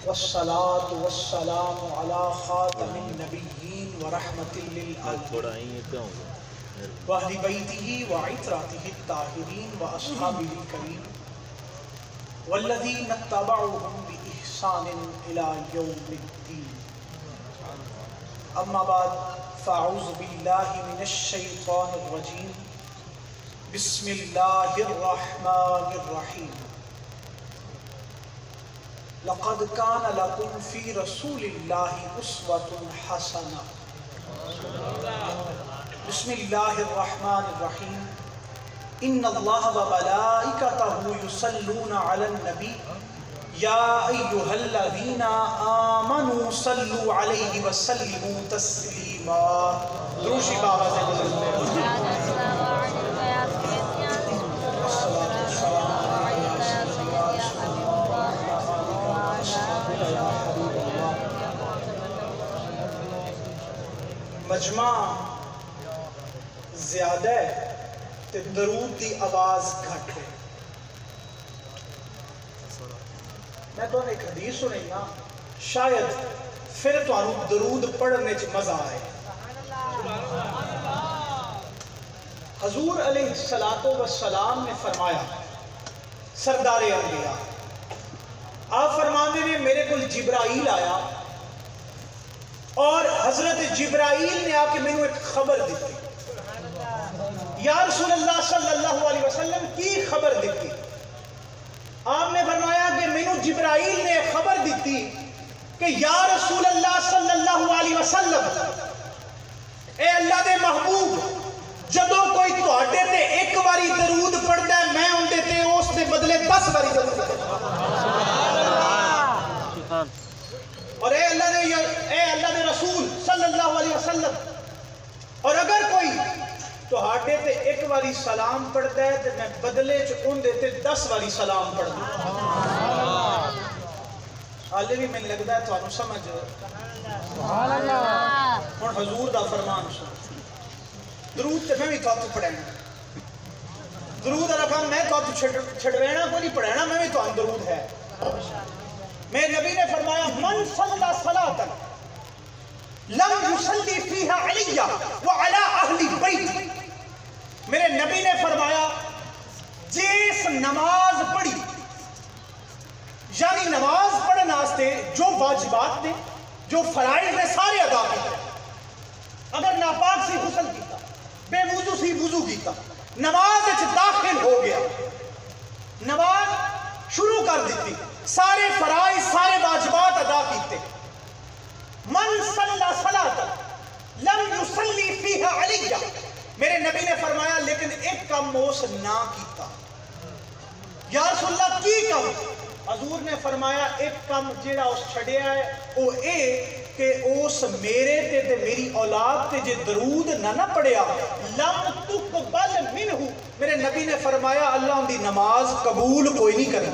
والصلاة والسلام على خاتم النبيين ورحمة للعالمين وأهل بيته وعترته الطاهرين وأصحابه الكريم والذين اتبعوهم بإحسان إلى يوم الدين. أما بعد فأعوذ بالله من الشيطان الرجيم. بسم الله الرحمن الرحيم. لقد كان لكم في رسول الله أسوة حسنة. بسم الله الرحمن الرحيم. إن الله وملائكته يصلون على النبي يا أيها الذين آمنوا صلوا عليه وسلموا تسليما. دروشی بابا سے گزرتے ہیں. مجمع زیادہ ہے تے درود دی آواز گھٹ ہے. میں تو ایک حدیث سنی نا شاید پھر تو درود پڑھنے چ مزہ آئے. حضور علیہ السلام نے فرمایا سردار انبیاء آپ فرماندے نے میرے کو جبرائیل آیا اور حضرت جبرائیل نے آ کے مینوں ایک خبر دیتی. یا رسول اللہ صلی اللہ علیہ وسلم کی خبر دیتی. آپ نے فرمایا کہ مینوں جبرائیل نے خبر دیتی کہ یا رسول اللہ صلی اللہ علیہ وسلم اے اللہ دے محبوب جدوں کوئی تواڈے تے ایک واری درود پڑھدا ہے میں اندے تے اس دے بدلے 10 واری درود پڑھدا. اور اے اللہ دے رسول صلی اللہ علیہ وسلم اور اگر کوئی تواڈے تے ایک واری سلام پڑھدا ہے تے میں بدلے چ اندے تے 10 واری سلام پڑھدا. حالے بھی میں لگدا ہے تانوں سمجھ سبحان اللہ. ہن حضور دا فرمان سن درود تے میں بھی تو پڑھنا درود رکھا میں تو چھڑوینا کوئی نہیں پڑھنا میں بھی تو درود ہے. میرے نبی نے فرمایا من صلی صلاۃ لم یصلی فیہا علی وعلی اہل بیت. میرے نبی نے فرمایا جس نماز پڑھی یعنی نماز پڑھنے واسطے جو واجبات نے جو فرائض نے سارے ادا کیتے. اگر ناپاک سی غسل کیتا بے وضو سی وضو کیتا نماز وچ داخل ہو گیا نماز شروع کر دیتی سارے فرائض سارے واجبات ادا کیتے. من صلی صلاۃ لم یصلی فیہا علی میرے نبی نے فرمایا لیکن ایک کام اس نہ کیتا. یا رسول اللہ کی کام؟ حضور نے فرمایا ایک کام جیڑا اس چھڑیا ہے وہ اے کہ اس میرے تے میری اولاد تے جے درود نہ پڑھیا لم تقبل منہ. میرے نبی نے فرمایا اللہ ان دی نماز قبول کوئی نہیں کرے.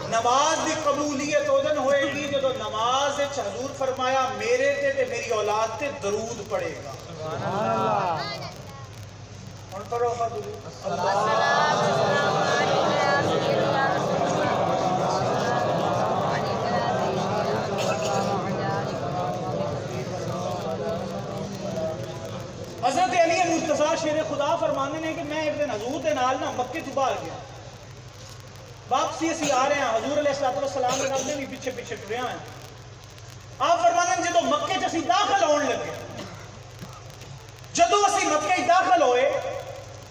نماز دی قبولیت اودن ہوئے گی جدو نماز حضور فرمایا میرے تے میری اولاد تے درود پڑھے گا. اور پڑھو حضرت علی مرتضیٰ شیر خدا فرمانے نے کہ میں ایک دن حضور دے نال نہ مکے تو باہر گیا. واپسی اسی آ رہے ہیں حضور علیہ السلام کے نال بھی پیچھے پیچھے ٹرے ہیں. آپ فرمانے جدو مکے چ اسی داخل ہون لگے جدو اسی مکے داخل ہوئے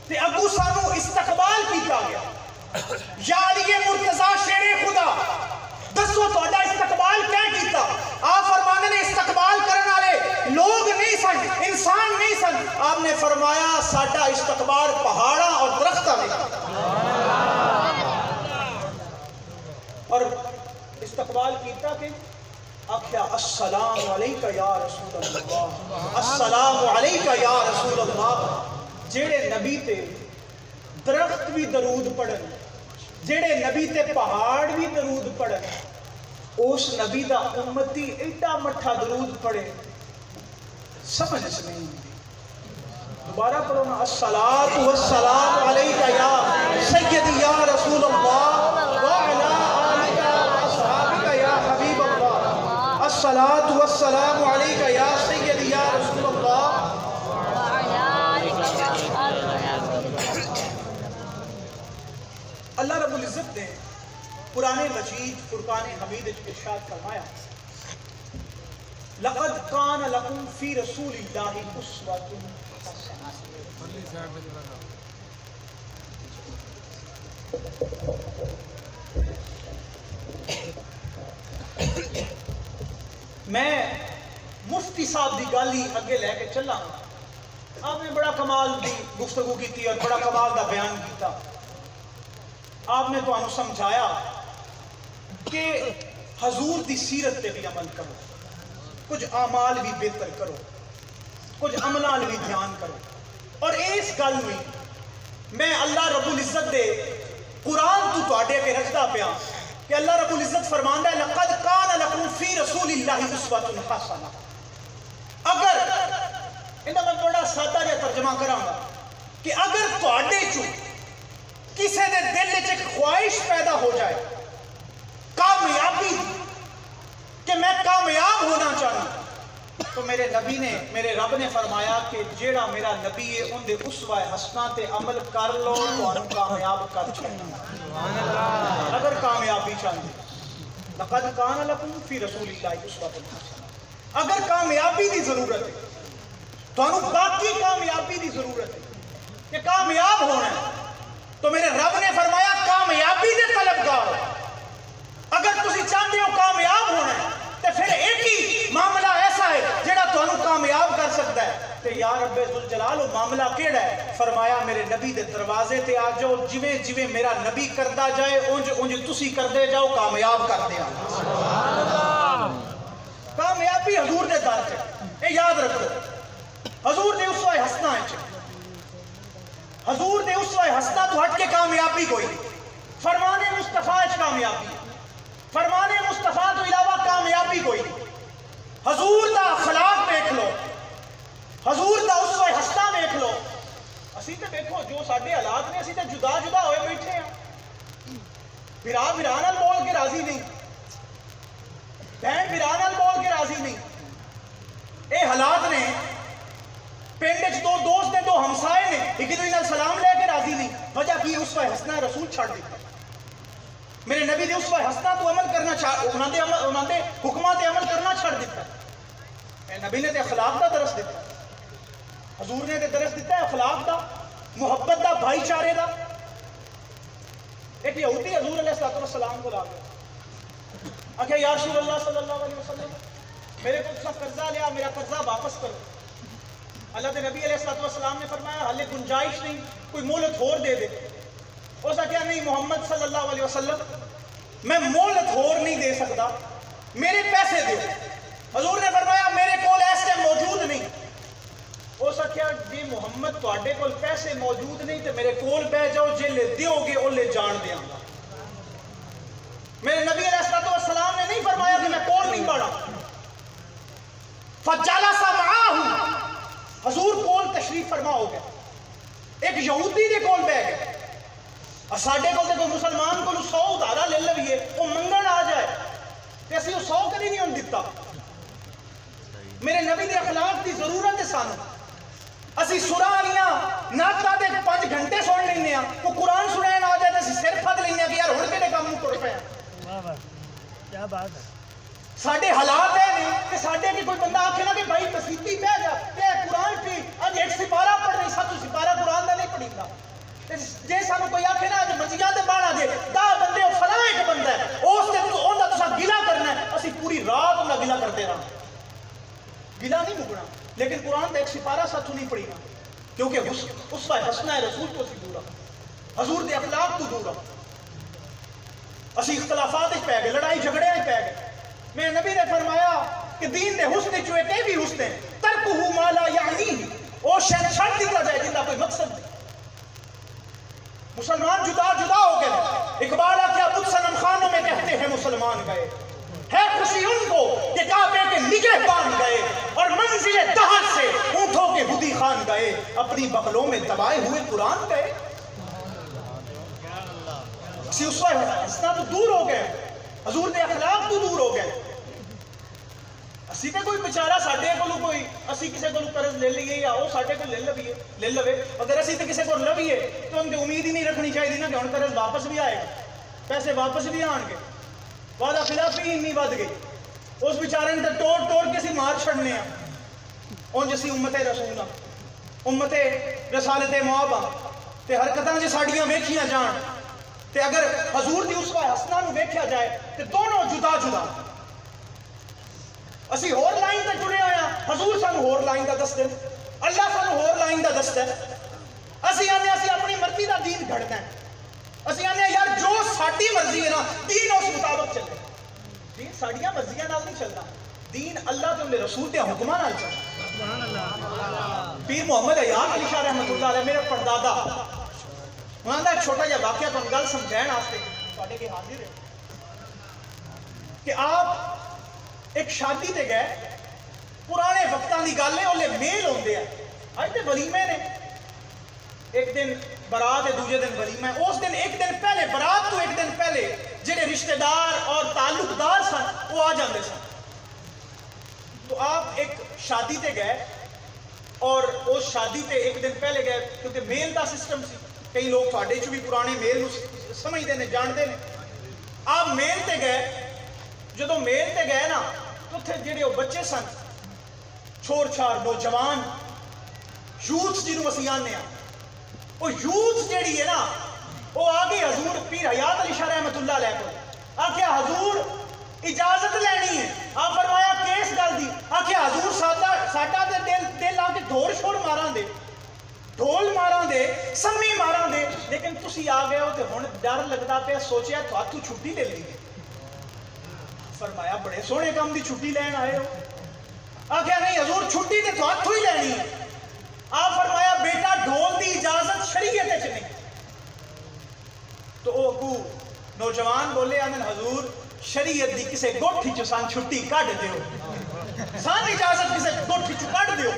تے اگو سانو استقبال کیتا گیا. یا علی مرتضیٰ شیر خدا دسو تہاڈا استقبال کیا کیتا؟ آپ فرمانے نے استقبال کرنے والے لوگ نہیں سن انسان نہیں سن. آپ نے فرمایا ساڈا استقبال پہاڑاں اور درختاں نے اور استقبال کیتا کہ آخیا السلام علیکہ یا رسول اللہ السلام علیکہ یا رسول اللہ. جیڑے نبی تے درخت بھی درود پڑھن جیڑے نبی تے پہاڑ بھی درود پڑھن اس نبی دا امتی ایڈا مٹھا درود پڑھے سمجھ اس نہیں. دوبارہ پڑھو نا الصلاۃ والسلام علیکہ یا سیدی یا رسول اللہ وعلی آلکہ رب العزت نے قرآن مجید فرقان حمید ارشاد فرمایا لقد کان لکم فی رسول اللہ اسوۃ حسنہ. میں مفتی صاحب دی گل ہی اگے لے کے چلا. آپ نے بڑا کمال دی گفتگو کی تھی اور بڑا کمال دا بیان کیتا. آپ نے تو سمجھایا کہ حضور دی سیرت تے بھی عمل کرو, کچھ اعمال بھی بہتر کرو, کچھ عملال بھی دھیان کرو. اور اس گل میں میں اللہ رب العزت دے قرآن تو تواڈے کے رکھدا پیا کہ اللہ رب العزت فرماندا ہے لقد کان لکم فی رسول اللہ اسوۃ حسنہ. اگر انہاں میں بڑا سادہ جہا ترجمہ کراں گا کہ اگر تواڈے چوں کسی دے دل وچ ایک خواہش پیدا ہو جائے کامیابی کہ میں کامیاب ہونا چاہنا, تو میرے نبی نے میرے رب نے فرمایا کہ جیڑا میرا نبی ہے ان دے اسوہ حسنہ تے عمل کر لو تانوں کامیاب کر چھوڑنا. اگر کامیابی چاہیے لقد کان لکم فی رسول اللہ اسوۃ حسنہ. اگر کامیابی دی ضرورت ہے تانوں باقی کامیابی دی ضرورت ہے کہ کامیاب ہونا ہے, تو میرے رب نے فرمایا کامیابی دے طلبگار. اگر تسی چاہتے ہو کامیاب ہونا ہے تو پھر ایک ہی معاملہ ایسا ہے جڑا تانوں کامیاب کر سکتا ہے. تے یا رب ذوالجلال وہ معاملہ کیڑا ہے؟ فرمایا میرے نبی دے دروازے تے آ جاؤ, جویں جویں میرا نبی کردا جائے اونج اونج تسی کردے جاؤ, کامیاب کردے آ. سبحان اللہ. کامیابی حضور دے در تے, اے یاد رکھو حضور دے اسوہ حسنہ ہے. حضور دے اسوہ حسنہ تو ہٹ کے کامیابی کوئی نہیں. فرمان مصطفیٰ اچ کامیابی, فرمان مصطفیٰ تو علاوہ کامیابی کوئی نہیں. حضور دا اخلاق دیکھ لو, حضور دا اسوہ حسنہ دیکھ لو. اسی تے دیکھو جو ساڈے حالات نے, اسی تے جدا جدا ہوئے بیٹھے ہیں. بھرا بھرا نال بول کے راضی نہیں, بہن بھرا نال بول کے راضی نہیں. اے حالات نے. پنڈ وچ دو دوست نے, دو ہمسائے نے, ایک دوسرے نال سلام لے کے راضی نہیں. وجہ کی اسوہ حسنہ رسول چھڑ دیتا. میرے نبی دے اسوہ حسنہ تو عمل کرنا انہاں دے حکماں تے عمل کرنا چھڑ دیتا. اے نبی نے تے اخلاق دا درس دیتا, حضور نے تے درس دیتا ہے اخلاق دا, محبت دا, بھائی چارے دا. ایک یہودی حضور علیہ السلام کو لا گیا, آخیا یا رسول اللہ صلی اللہ علیہ وسلم میرے کو تساں قرضہ لیا, میرا قرضہ واپس کرو. اللہ کے نبی علیہ السلام نے فرمایا حالے گنجائش نہیں, کوئی مہلت اور دے دے. اس نے کہا نہیں محمد صلی اللہ علیہ وسلم میں مہلت اور نہیں دے سکتا, میرے پیسے دے. حضور نے فرمایا میرے کول ایسے موجود نہیں. اس نے کہا جی محمد تواڈے کول پیسے موجود نہیں تو میرے کول بہ جاؤ, جے لے دیو گے او لے جان دیاں گا. میرے نبی علیہ السلام نے نہیں فرمایا کہ میں کول نہیں پڑا. فجلس معاہم, حضور کول تشریف فرما ہو گیا, ایک یہودی دے کول بہ گئے. ساڈے کول تے کوئی مسلمان کو 100 ادھارا لے لویے وہ منگن آ جائے تے اسی 100 کدی نہیں ہن دتا. میرے نبی دے اخلاق دی ضرورت ہے سانو. اسی سورہ والیاں نعتاں تے 5 گھنٹے سن لینے ہاں, وہ قرآن سنائن آ جائے تے اسی سر پھد لینے کہ یار ہن کہڑے کام نوں ٹر پے ہیں. واہ واہ کیا بات ہے. ساڈے حالات ہے کہ ساڈے کہ کوئی بندہ آکھے نا کہ بھائی مسیتی بہ جا تے قرآن پی اج ایک سپارہ پڑھ نہیں, 7 سپارہ قرآن دا نہیں پڑھیدا. جے سانو کوئی آکھے نا اج منجیاں تے بانا دے 10 بندے او فلاں ایک بندہ ہے اس تے اوندا تساں گلا کرنا ہے, اسی پوری رات اوندا گلا کرتے رہنا, گلا نہیں مکنا. لیکن قرآن دا ایک سپارہ ساتھ نہیں پڑھینا کیونکہ اسوہ حسنہ رسول تو سی دور, حضور دے اخلاق تو دور. اسی اختلافات وچ پے گئے, لڑائی جھگڑے وچ پے گئے. میرے نبی نے فرمایا کہ دین دے حسن جو ایک بھی حسن ہے ترکہ ما لا یعنی, او شے چھڑ دتا جائے جن دا کوئی مقصد نہیں. مسلمان جدا جدا ہو گئے. اقبال آخیا کچھ صنم خانوں میں کہتے ہیں مسلمان گئے, ہے خوشی ان کو کہ کعبے کے نگہبان گئے اور منزل دہر سے اونٹوں کے ہدی خان گئے, اپنی بغلوں میں دبائے ہوئے قرآن گئے. اسی اسوہ حسنہ تو دور ہو گئے, حضور دے اخلاق تو دور ہو گئے. اسی تے کوئی بیچارہ ساڈے کولوں کوئی اسی کسے کولوں قرض لے لئیے یا وہ ساڈے کول لے لوے، اگر اسی تے کسے کول لویے تو ہم تے امید ہی نہیں رکھنی چاہیے نا کہ ہن قرض واپس بھی آئے گا، پیسے واپس بھی آن گے. وعدہ خلافی انی ود گئی، اس بیچارے نے توڑ توڑ کے سی مار چھڑنے ہیں. اونج اسی امت رسول ہاں، امت رسالت مواب ہاں، تے حرکتاں جے ساڈیاں ویکھیاں جان تے اگر حضور دی اسوہ حسنہ نو ویکھیا جائے تے دونوں جدا جدا. اسی ہور لائن تے جڑے آیا، حضور سانو ہور لائن دا دس دے، اللہ سانو ہور لائن دا دس دے. اسی آنے اسی اپنی مرضی دا دین گھڑنا ہے، اسی آنے یار جو ساڈی مرضی ہے نا دین اس مطابق چلے. دین ساڈیاں مرضیاں نال نہیں چلدا، دین اللہ تے انہاں دے رسول دے حکماں نال چلدا. سبحان اللہ. پیر محمد عیاض علی شاہ رحمۃ اللہ علیہ میرے پردادا، انہاں دا ایک چھوٹا جہا واقعہ تھانوں گل سمجھاؤਣ واسطے تواڈے کے حاضر ہے کہ آپ ایک شادی تے گئے، پرانے وقتاں دی گل ہے، اولے میل ہوندے ہیں، اج تے ولیمے نے، ایک دن برات ہے دوجے دن ولیمہ ہے. اس دن ایک دن پہلے برات تو ایک دن پہلے جڑے رشتہ دار اور تعلق دار سن وہ آ جاندے سن. تو آپ ایک شادی تے گئے اور اس شادی تے ایک دن پہلے گئے کیونکہ میل دا سسٹم سی. کئی لوگ تھوڑے چ بھی پرانے میل نو سمجھتے ہیں جانتے ہیں. آپ میل تے گئے، جدو میل تے گئے نا تو اتنے جڑے وہ بچے سن چھوڑ چھاڑ نوجوان یوتھ جنہوں اسی آنے ہیں، وہ یوتھ جیڑی ہے نا وہ آگے حضور پیر حیات علی شاہ رحمۃ اللہ علیہ کو آکھیا حضور اجازت لینی ہے. آپ فرمایا کیس گل دی؟ آکھیا حضور ساڈا تے دل آ کے ڈھول چھوڑ ماراں دے، ڈھول ماراں دے، سمی ماراں دے، لیکن تسی آ گئے ہو تے ہن ڈر لگدا پیا، سوچیا تھاتوں چھٹی لے لئیے. فرمایا بڑے سونے کام دی چھٹی لین آئے ہو. آکھیا نہیں حضور چھٹی تے تھاتوں ہی لینی ہے. آپ فرمایا بیٹا ڈھول دی اجازت شریعت وچ نہیں. تو او ابو نوجوان بولے آمن حضور شریعت دی کسے گوٹھی چو سان چھٹی کڈ دیو، سان اجازت کسے گوٹھی چو کڈ دیو.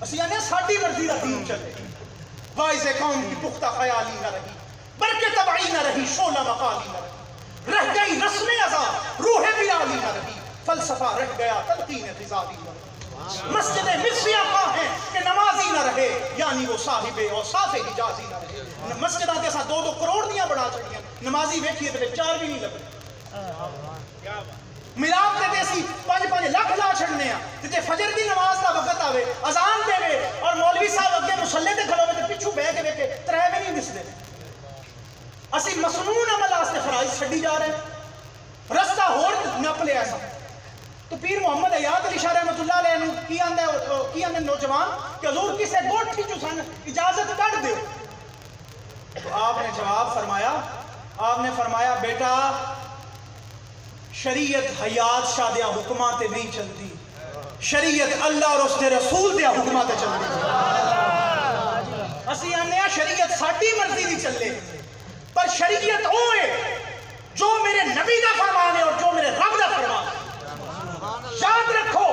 اسی آنے ساڈی مرضی دا دین چلے. واعظ قوم کی پختہ خیالی نہ رہی، برکت تبعی نہ رہی، شعلہ مقالی نہ رہی، رہ گئی رسم ازا روح بلالی نہ رہی، فلسفہ رہ گیا تلقین غزالی نہ رہی. مسجد مصریہ خواہ ہیں کہ نمازی نہ رہے، یعنی وہ صاحب اوصاف حجازی نہ رہے. مسجداں تے اساں 2-2 کروڑ دیاں بنا چھڑیاں، نمازی ویکھیے تے 4 بھی نہیں لگے. ملاد تے اسی 5-5 لاکھ لا چھڑنے ہیں تے فجر دی نماز دا وقت آوے اذان دے وے اور مولوی صاحب اگے مصلی تے کھلوے تے پیچھے بیٹھ کے ویکھے 3 بھی نہیں دسدے. اسی مسنون عمل واسطے فرائض چھڈی جا رہے ہیں، رستہ ہور نپ لیا ایسا. تو پیر محمد عیاض علی شاہ رحمۃ اللہ علیہ کی آندے نوجوان کہ حضور کسے گوٹھی چو سن اجازت کڈ دیو. تو آپ نے جواب فرمایا، آپ نے فرمایا بیٹا شریعت حیات شاہ دیا حکمات نہیں چلتی، شریعت اللہ اور اس دے رسول دیا حکمات چلتی. اسی آنے شریعت ساڈی مرضی نہیں چلے، پر شریعت ہوئے جو میرے نبی دا فرمان ہے اور جو میرے رب دا فرمان ہے. یاد رکھو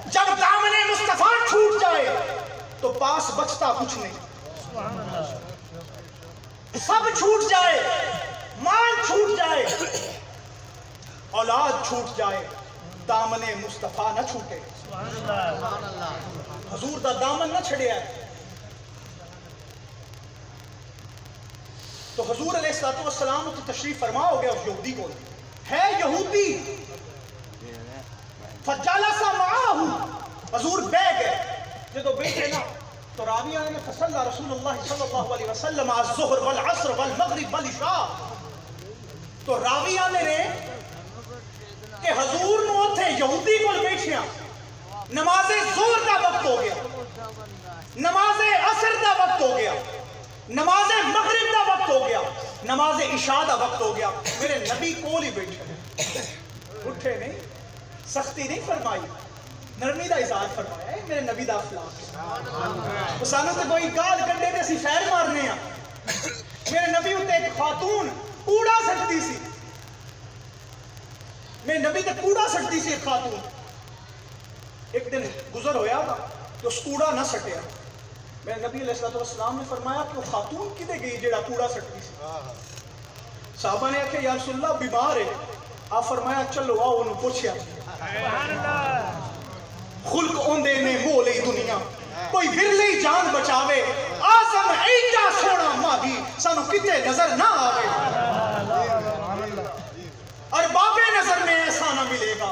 جب دامن مصطفیٰ چھوٹ جائے تو پاس بچتا کچھ نہیں. سب چھوٹ جائے، مال چھوٹ جائے، اولاد چھوٹ جائے، دامن مصطفیٰ نہ چھوٹے. حضور دا دامن نہ چھڑیا ہے. تو حضور علیہ السلام تو تشریف فرما ہو گیا اس یہودی کو، ہے یہودی فجالس معاہو، حضور بے گئے. جدو بیٹھے نا تو راوی آنے میں فصلہ رسول اللہ صلی اللہ علیہ وسلم الظہر والعصر والمغرب والعشاء. تو راوی آنے نے کہ حضور نو تھے یہودی کو بیٹھیاں، نماز ظہر دا وقت ہو گیا، نماز عصر دا وقت ہو گیا، نماز مغرب دا وقت ہو گیا، نماز عشاء دا وقت ہو گیا، میرے نبی کول ہی بیٹھے، اٹھے نہیں، سختی نہیں فرمائی، نرمی دا اظہار فرمایا ہے. میرے نبی دا اخلاق سانو تے کوئی گال گڈے تے اسی فیر مارنے ہاں. میرے نبی تے ایک خاتون کوڑا سٹتی سی، میرے نبی تے کوڑا سٹتی سی ایک خاتون. ایک دن گزر ہویا تو اس کوڑا نہ سٹیا. میرے نبی علیہ السلام نے فرمایا کہ وہ خاتون کدے گئی جیڑا کوڑا سٹتی سی؟ صحابہ نے کہا یا رسول اللہ بیمار ہے. آپ فرمایا چلو آؤ انہوں پوچھیا. خلق اوندے نے مولے دنیا کوئی ورلی جان بچاوے آزم ایڈا سونا ماہی سانو کتے نظر نہ آوے اور بابے نظر میں ایسا نہ ملے گا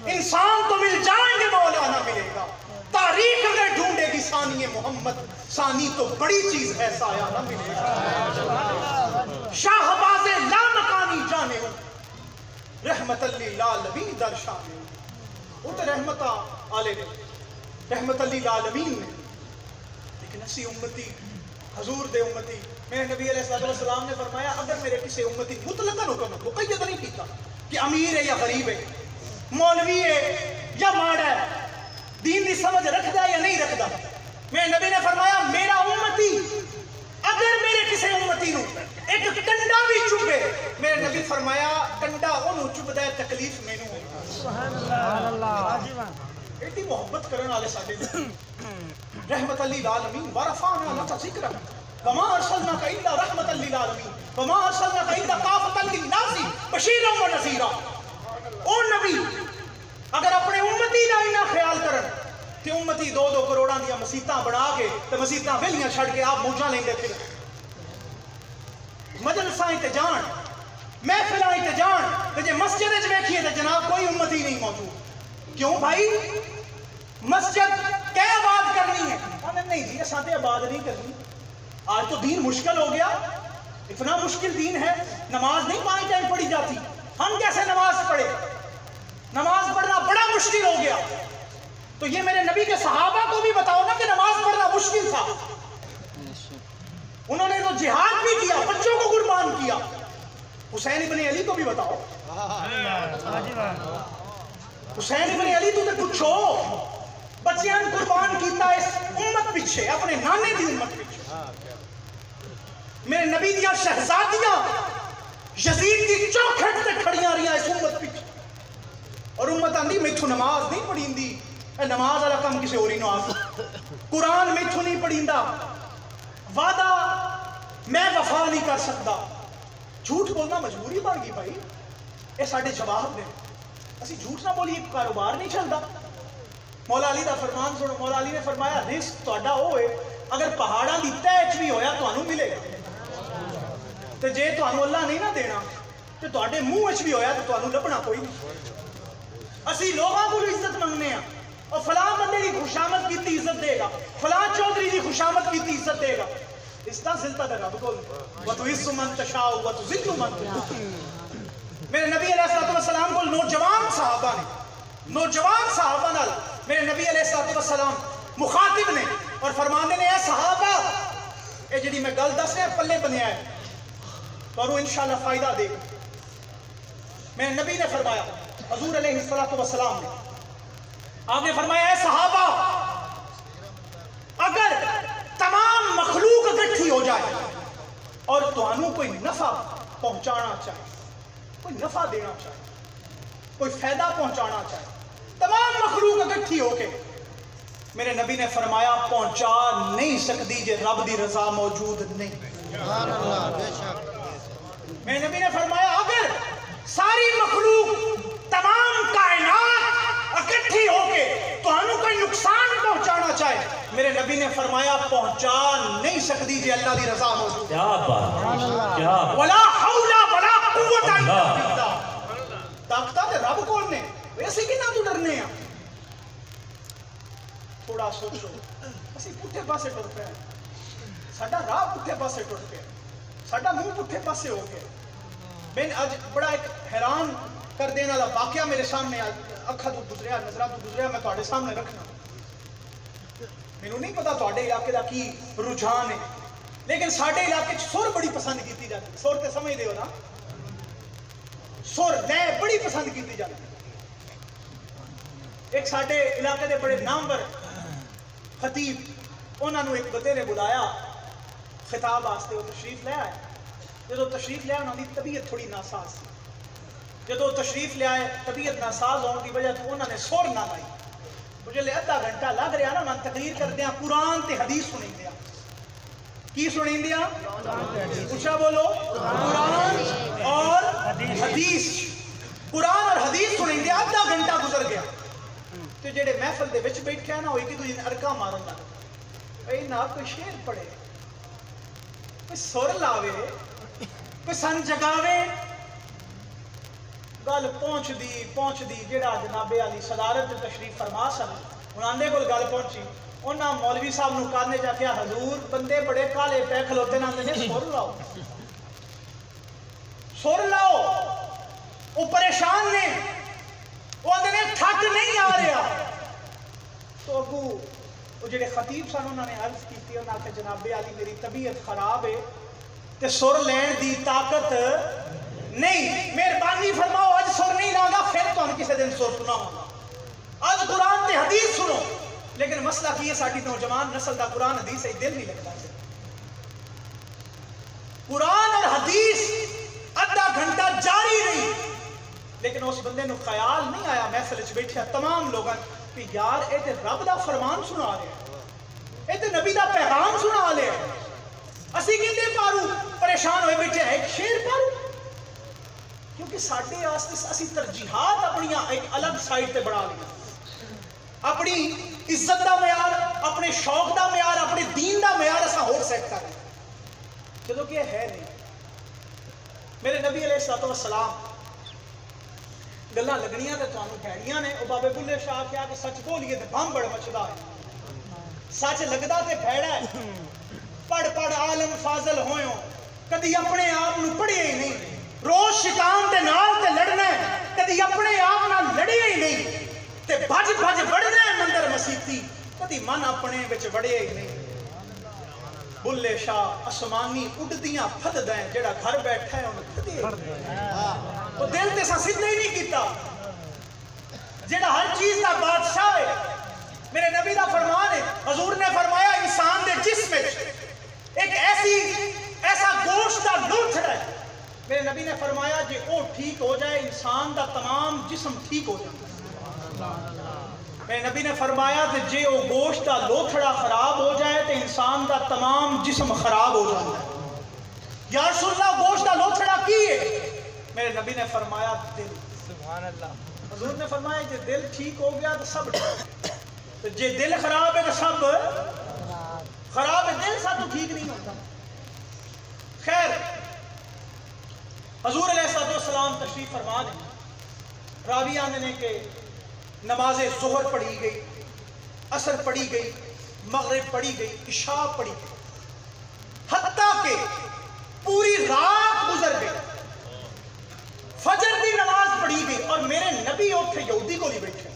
انسان تو مل جائیں گے مولا نہ ملے گا تاریخ اگر ڈھونڈے گی ثانی محمد ثانی تو بڑی چیز ہے سایہ نہ ملے گا شاہباز لامکانی جانے ہوں رحمت للعالمین در شانے وہ تو رحمتہ آلے نے رحمت للعالمین نے لیکن اسی امتی حضور دے امتی میرے نبی علیہ السلام نے فرمایا اگر میرے کسی امتی مطلقاً حکم مقید نہیں کیتا کہ امیر ہے یا غریب ہے مولوی ہے یا ماڑا ہے دین دی سمجھ رکھدا ہے یا نہیں رکھدا میرے نبی نے فرمایا میرا امتی اگر میرے کسی امتی نو ایک کنڈا بھی چبے میرے نبی فرمایا کنڈا انہوں چبدا ہے تکلیف مینوں سبحان اللہ ایڈی محبت کرن والے ساڈے رحمت للعالمین ورفعنا لك ذکرک وما ارسلناک الا رحمت للعالمین وما ارسلناک الا کافۃ للناس بشیرا ونذیرا او نبی اگر اپنے امتی دا اینا خیال کرن کہ امتی 2-2 کروڑاں دیاں مسیتاں بنا کے تے مسیتاں ویلیاں چھڑ کے آپ موجاں لیندے پھر مجلساں تے جان محفلاں تے جان تے جے مسجد وچ ویکھیے تے جناب کوئی امتی نہیں موجود کیوں بھائی مسجد کیا آباد کرنی ہے نہیں جی اساں تے آباد نہیں کرنی آج تو دین مشکل ہو گیا اتنا مشکل دین ہے نماز نہیں 5 ٹائم پڑھی جاتی ہم کیسے نماز پڑھے نماز پڑھنا بڑا مشکل ہو گیا تو یہ میرے نبی کے صحابہ کو بھی بتاؤ نا کہ نماز پڑھنا مشکل تھا انہوں نے تو جہاد بھی کیا بچوں کو قربان کیا حسین ابن علی کو بھی بتاؤ حسین ابن علی تو پوچھو بچیاں قربان کیتا اس امت پیچھے اپنے نانے دی امت پیچھے میرے نبی دیا شہزادیاں یزید دی چوکھٹ تے کھڑیاں رہیاں اس امت پیچھے اور امت آندی میتھو نماز نہیں پڑھیندی اے نماز والا کم کسے ہوری نو آس قرآن میتھو نہیں پڑھیندا وعدہ میں وفا نہیں کر سکتا جھوٹ بولنا مجبوری بن گئی بھائی اے ساڈے جواب نے اسی جھوٹ نہ بولیے کاروبار نہیں چلتا مولا علی دا فرمان سنو مولا علی نے فرمایا رزق تہاڈا ہوئے اگر پہاڑاں دی تہ وچ بھی ہویا تانوں ملے گا تے جے تانوں اللہ نہیں نہ دینا تے تہاڈے منہ وچ بھی ہویا تے تانوں لبنا کوئی نہیں اسی لوگاں کول عزت منگنے ہاں اور فلاں بندے دی خوشامد کیتی عزت دے گا فلاں چودھری دی خوشامد کیتی عزت دے گا اس طرح زلتا دے رب کول وتعز من تشاء وتذل من تشاء میرے نبی علیہ السلام کو نوجوان صحابہ نے نوجوان صحابہ نال میرے نبی علیہ السلام مخاطب نے اور فرمانے نے اے صحابہ اے جڑی میں گل دس رہا پلے بنیا ہے تو انشاءاللہ فائدہ دے گا میرے نبی نے فرمایا حضور علیہ السلام نے آپ نے فرمایا اے صحابہ اگر تمام مخلوق اکٹھی ہو جائے اور تانوں کوئی نفع پہنچانا چاہے کوئی نفع دینا چاہے کوئی فائدہ پہنچانا چاہے تمام مخلوق اکٹھی ہو کے میرے نبی نے فرمایا پہنچا نہیں سکتی جے رب دی رضا موجود نہیں میرے نبی نے فرمایا اگر ساری مخلوق تمام کائنات اکٹھی ہو کے تانوں کوئی نقصان پہنچانا چاہے میرے نبی نے فرمایا پہنچا نہیں سکتی جے اللہ دی رضا موجود کیا بات کیا ولا حول ولا قوت الا باللہ طاقت تے رب کول نے ویسے کنا تو ڈرنے ہیں تھوڑا سوچو اسی پٹھے پاسے ٹر پے ساڈا راہ پٹھے پاسے ٹر پیا ساڈا منہ پٹھے پاسے ہو گیا میں اج بڑا ایک حیران کر دینے والا واقعہ میرے سامنے اکھا تو گزریا نظرہ تو گزریا میں تواڈے سامنے رکھنا مینوں نہیں پتا تواڈے علاقے دا کی رجحان ہے لیکن ساڈے علاقے سر بڑی پسند کیتی جاتی سر تے سمجھ دے ہو نا سر لے بڑی پسند کیتی جاتی ایک ساڈے علاقے دے بڑے نامور خطیب انہاں نوں ایک بندے نے بلایا خطاب واسطے وہ تشریف لے آئے جدو تشریف لے آئے انہاں دی طبیعت تھوڑی ناساز سی جدو تشریف لے آئے طبیعت ناساز ہونے کی وجہ تو انہوں نے سر نہ لائی مجھے لے آدھا گھنٹہ لگ رہا نا میں تقریر کر دیا قرآن تے حدیث سنیں دیا کی سنیں دیا اچھا بولو قرآن اور حدیث قرآن اور حدیث سنیں دیا آدھا گھنٹہ گزر گیا تو جڑے محفل دے وچ بیٹھے نا وہ ایک دوسرے ارکا مارن لگ اے نہ کوئی شعر پڑھے کوئی سر لاوے کوئی سن جگاوے گل پہنچ دی جڑا جناب علی صدارت تشریف فرما سن انہاں دے کول گل پہنچی انہاں مولوی صاحب نو کہنے جا کے حضور بندے بڑے کالے پے کھلوتے نہ نے سر لاؤ سر لاؤ وہ پریشان نے وہ آدھے تھک نہیں آ رہا تو اگو وہ جڑے خطیب سن انہوں نے عرض کی تھی انہوں نے کہا جناب علی میری طبیعت خراب ہے تے سر لین دی طاقت نہیں مہربانی فرماؤ آج سر نہیں لاؤں گا پھر تو ہم کسی دن سر سنا ہوگا آج قرآن تے حدیث سنو لیکن مسئلہ کی ہے ساڑھی نوجوان نسل دا قرآن حدیث ہے دل نہیں لگتا سے قرآن اور حدیث آدھا گھنٹہ جاری رہی لیکن اس بندے نو خیال نہیں آیا محفل وچ بیٹھے تمام لوگاں کہ یار اے تے رب دا فرمان سنا رہے اے تے نبی دا پیغام سنا لے اسی کہتے پارو پریشان ہوئے بیٹھے ایک شیر پارو کیونکہ ساڈے واسطے اسی ترجیحات اپنی ایک الگ سائڈ تے بڑھا لیا اپنی عزت دا معیار اپنے شوق دا معیار اپنے دین دا معیار اساں ہور سیٹ کر رہے جدوں کہ ہے نہیں میرے نبی علیہ الصلوۃ والسلام گلاں لگنیاں تے تانوں کہڑیاں نے او بابے بلے شاہ کیا کہ سچ بولیے تے بم بڑ مچدا ہے سچ لگدا تے بھیڑا ہے پڑھ عالم فاضل ہوئے کدی اپنے آپ نو پڑھیا ہی نہیں روز شیطان دے نال تے لڑنا ہے کدی اپنے آپ نال لڑیا ہی نہیں تے بھج بڑھنا ہے مندر مسیتی کدی من اپنے وچ وڑیا ہی نہیں بلے شاہ اسمانی اڈدیاں پھددا ہے جڑا گھر بیٹھا ہے انہوں پھدے وہ دل تے سا سدھا ہی نہیں کیتا جڑا ہر چیز دا بادشاہ ہے میرے نبی دا فرمان ہے حضور نے فرمایا انسان دے جسم وچ ایک ایسا گوشت دا لوتھڑا ہے میرے نبی نے فرمایا جے وہ ٹھیک ہو جائے انسان دا تمام جسم ٹھیک ہو جائے میرے نبی نے فرمایا کہ جے وہ گوشت دا لوتھڑا خراب ہو جائے تو انسان دا تمام جسم خراب ہو جاتا ہے یا رسول اللہ گوشت دا لوتھڑا کی ہے میرے نبی نے فرمایا دل سبحان اللہ حضور نے فرمایا کہ دل ٹھیک ہو گیا تو سب ٹھیک تو جے دل خراب ہے تو سب خراب ہے دل سب تو ٹھیک نہیں ہوتا خیر حضور علیہ السلام تشریف فرما دیں راوی آنے نے کہ نماز ظہر پڑھی گئی عصر پڑھی گئی مغرب پڑھی گئی عشاء پڑھی گئی حتیٰ کہ پوری رات گزر گئی فجر کی نماز پڑھی گئی اور میرے نبی اوتھے یہودی کو نہیں بیٹھے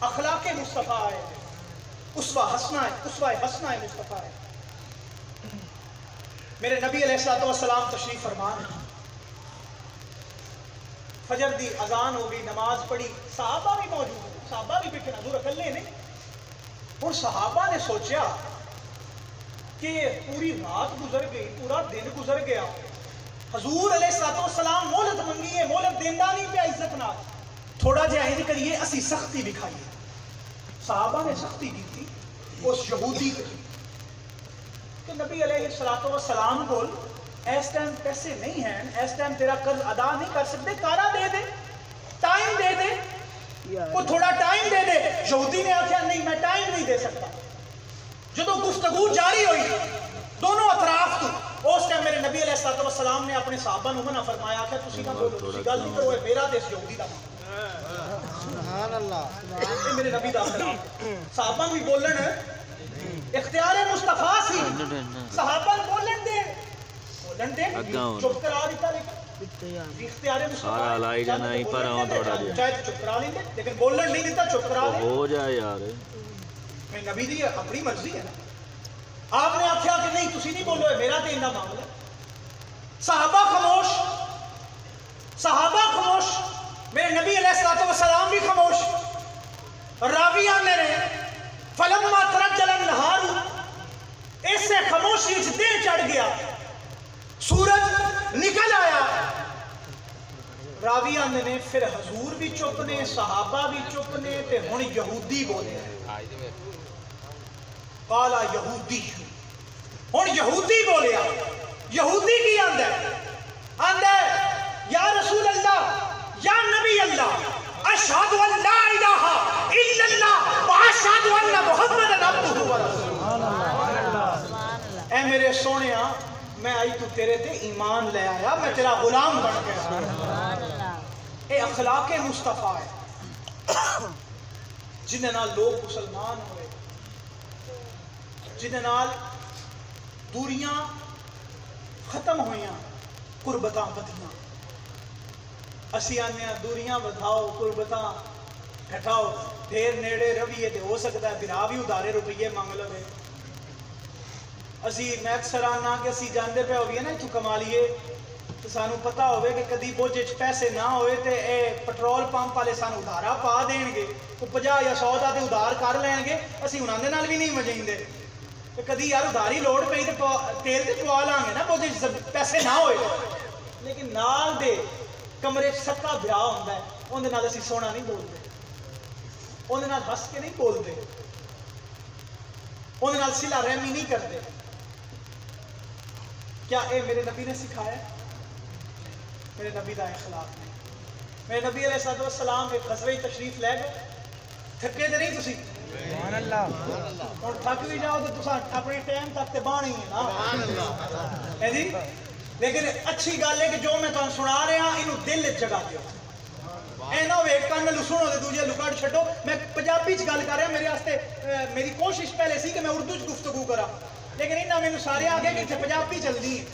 اخلاق مصطفیٰ ہے اسوہ حسنہ ہے مصطفیٰ ہے میرے نبی علیہ السلام تشریف فرمان فجر دی اذان ہو گئی نماز پڑھی صحابہ بھی موجود ہیں صحابہ بھی بیٹھے حضور اکلے نہیں اور صحابہ نے سوچا کہ پوری رات گزر گئی پورا دن گزر گیا حضور علیہ السلام مہلت منگی ہے مہلت دیندہ نہیں پہ عزت نہ تھوڑا جہا ہی کریے اسی سختی دکھائیے صحابہ نے سختی کی تھی اس یہودی کی کہ نبی علیہ السلام کو اس ٹائم پیسے نہیں ہیں اس ٹائم تیرا قرض ادا نہیں کر سکتے کارا دے دے ٹائم دے دے وہ تھوڑا ٹائم دے دے یہودی نے آخیا نہیں میں ٹائم نہیں دے سکتا جدو گفتگو جاری ہوئی دونوں اطراف تو اس ٹائم میرے نبی علیہ السلام نے اپنے صحابہ نو منع فرمایا کہ تسی نہ بولو تسی گل نہیں کرو میرا دیس یہودی دا سبحان اللہ یہ میرے نبی دا سلام صحابہ بھی بولن اختیار مصطفیٰ سی صحابہ بولن دے چپ کرا دیتا لیکن اختیار مصطفیٰ چاہے چپ کرا لیں لیکن بولن نہیں دیتا چپ کرا لیں ہو جائے یار میں نبی دی اپنی مرضی ہے نا آپ نے آخیا کہ نہیں تسی نہیں بولو میرا تو انہا معاملہ صحابہ خاموش میرے نبی علیہ السلام بھی خاموش راویان نے فلما ترجل النہار اس سے خاموشی دن چڑھ گیا سورج نکل آیا راویان نے پھر حضور بھی چپ نے صحابہ بھی چپ نے تے ہن یہودی بولے قالا یہودی ہن یہودی بولیا یہودی کی آندہ ہے یا رسول اللہ یا نبی اللہ میں آئی تو تیرے تے ایمان لے آیا، میں تیرا غلام بن گیا۔ اے اخلاق مصطفیٰ ہے جنہاں نال لوگ مسلمان ہوئے، جنہاں نال دوریاں ختم ہویاں، قربتاں بدیاں۔ اسی آنے دوریاں بدھاؤ، قربتاں گھٹاؤ، دیر نیڑے رویے تے ہو سکتا ہے بھرا بھی ادارے روپیے مانگ لوے۔ اسی میں اکثر آنا کہ اسی جاندے پہ ہوئے نا اتو کما لیے تو سانو پتہ ہوئے کہ کدی بوجھ پیسے نہ ہوئے تے اے پٹرول پمپ والے سانو ادارہ پا دین گے، وہ 50 یا 100 دا تے ادار کر لین گے، اسی انہاں دے نال بھی نہیں مجیں دے کہ کدی یار اداری لوڑ پئی تے تیل تے پوا لیں گے نا بوجھ پیسے نہ ہوئے۔ لیکن نال دے کمرے سکا بھرا ہوندا ہے، اون دے نال اسی سونا نہیں بولدے، اون دے نال ہس کے نہیں بولدے، اون دے نال صلہ رحمی نہیں کرتے۔ کیا اے میرے نبی نے سکھایا؟ میرے نبی دا اخلاق نہیں۔ میرے نبی علیہ السلام ایک غزوہ تشریف لے گئے، تھکے تے نہیں تسی؟ سبحان اللہ۔ اور تھک بھی جاؤ تو تساں اپنے ٹائم تک تے بانی ہے نا، سبحان اللہ ہے جی۔ لیکن اچھی گل ہے کہ جو میں تانوں سنا رہا ہاں اینو دل وچ جگہ دیو، اے نہ ہوئے کان نال سنو تے دوجے لکڑ چھڈو۔ میں پنجابی چ گل کر رہا، میرے واسطے میری کوشش پہلے سی کہ میں اردو چ گفتگو کراں، لیکن انہاں مینوں سارے آگے کہ پنجابی چلدی ہے،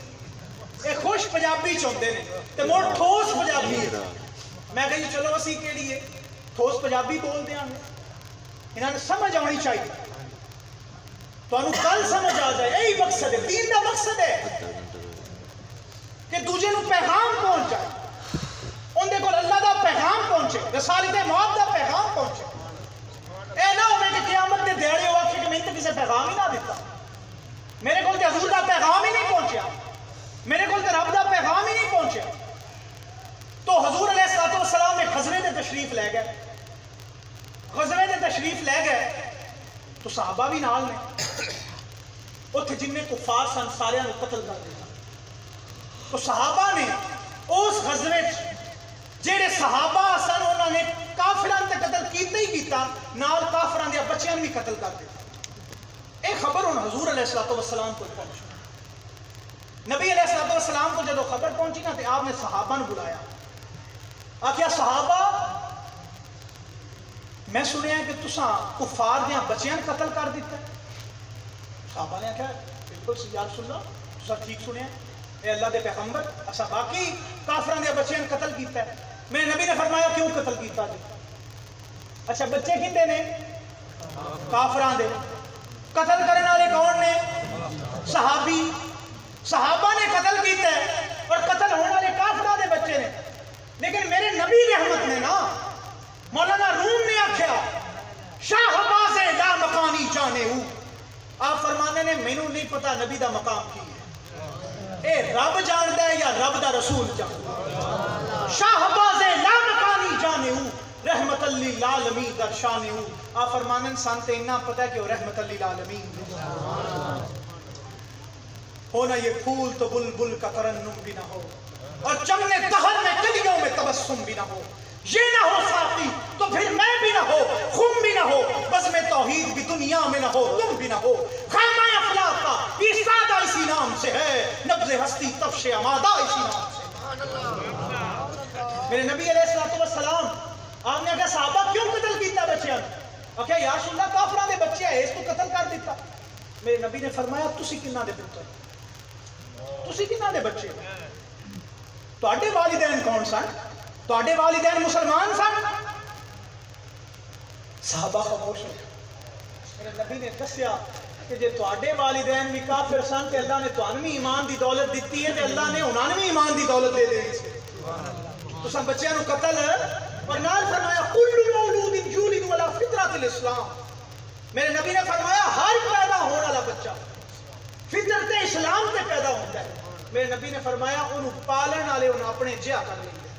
اے خوش پنجابی چ ہوندے نے تے مڑ ٹھوس پنجابی ہے۔ میں کہی چلو اسی کیڑی ہے ٹھوس پنجابی بول دیاں، انہاں نے سمجھ آنی چاہیے، تانوں کل سمجھ آ جائے۔ یہی مقصد ہے، دین دا مقصد ہے کہ دوجے نو پیغام پہنچ جائے، ان دے کول اللہ دا پیغام پہنچے، رسالت مواب دا پیغام پہنچے۔ اے نہ ہوئے کہ قیامت دے دیہڑے ہو آکھے کہ میں تے کسے پیغام ہی نہ دیتا، میرے کول تے حضور دا پیغام ہی نہیں پہنچیا، میرے کول تے رب دا پیغام ہی نہیں پہنچیا۔ تو حضور علیہ السلام ایک غزوے تے تشریف لے گئے، غزوے تے تشریف لے گئے تو صحابہ بھی نال نے، اوتھے جننے کفار سن سارے نو قتل کر دیا۔ تو صحابہ نے اس غزوے جڑے صحابہ سن انہوں نے کافراں تے قتل کیتا ہی کیتا، نال کافراں دے بچیاں بھی قتل کر دتا۔ اے خبر ہن حضور علیہ السلام کو پہنچی، نبی علیہ السلام کو جب خبر پہنچی نا تو آپ نے صحابہ نے بلایا، آخیا صحابہ میں سنیا کہ تساں کفار دیاں بچیاں قتل کر دیتا ہے۔ صحابہ نے آخیا بالکل یا رسول اللہ تساں ٹھیک سنیا، اے اللہ دے پیغمبر اسا باقی کافراں دے بچیاں قتل کیتا ہے۔ میرے نبی نے فرمایا کیوں قتل کیتا جی؟ اچھا بچے کتے نے؟ کافراں دے۔ قتل کرنے والے کون نے؟ صحابی، صحابہ نے قتل کیتا ہے اور قتل ہونے والے کافراں دے بچے نے۔ لیکن میرے نبی رحمت نے نا، مولانا روم نے آکھیا شاہباز لا مقامی جانے ہوں، آپ فرمانے نے مینوں نہیں پتا نبی دا مقام کی ہے، اے رب جاندا ہے یا رب دا رسول جاندا ہے۔ شاہباز لا مقامی جانے ہوں، رحمت للعالمین در شان ہوں، آپ فرمانے سانتے اتنا پتہ ہے کہ وہ رحمت للعالمین ہونا، یہ پھول تو بلبل کا ترنم بھی نہ ہو اور چمنے دہر میں کلیوں میں تبسم بھی نہ ہو، یہ نہ ہو ساقی تو پھر میں بھی نہ ہو، خم بھی نہ ہو، بزم توحید بھی دنیا میں نہ ہو، تم بھی نہ ہو، خیمہ افلاک کا ایستادہ اسی نام سے ہے، نبض ہستی تفش امادہ اسی نام سے۔ میرے نبی علیہ السلام آپ نے کہا صحابہ کیوں قتل کیتا بچیاں؟ کہا یا رسول اللہ کافراں دے بچے ہیں اس کو قتل کر دیتا۔ میرے نبی نے فرمایا تسی کنہ دے پتر، تسی کنہ دے بچے، تواڈے والدین کون سن؟ تواڈے والدین مسلمان سن؟ صحابہ خاموش ہو گئے۔ میرے نبی نے دسیا کہ جے تواڈے والدین بھی کافر سن تے اللہ نے تانوں بھی ایمان دی دولت دیتی ہے تے اللہ نے انہاں نے بھی ایمان دی دولت دے دینی سی۔ تساں بچیاں نو قتل اور نال فرمایا کل مولود یولد علی فطرۃ الاسلام، میرے نبی نے فرمایا ہر پیدا ہونے والا بچہ فطرت اسلام تے پیدا ہوتا ہے۔ میرے نبی نے فرمایا انہوں پالن والے انہوں اپنے جہا کر لیں گے،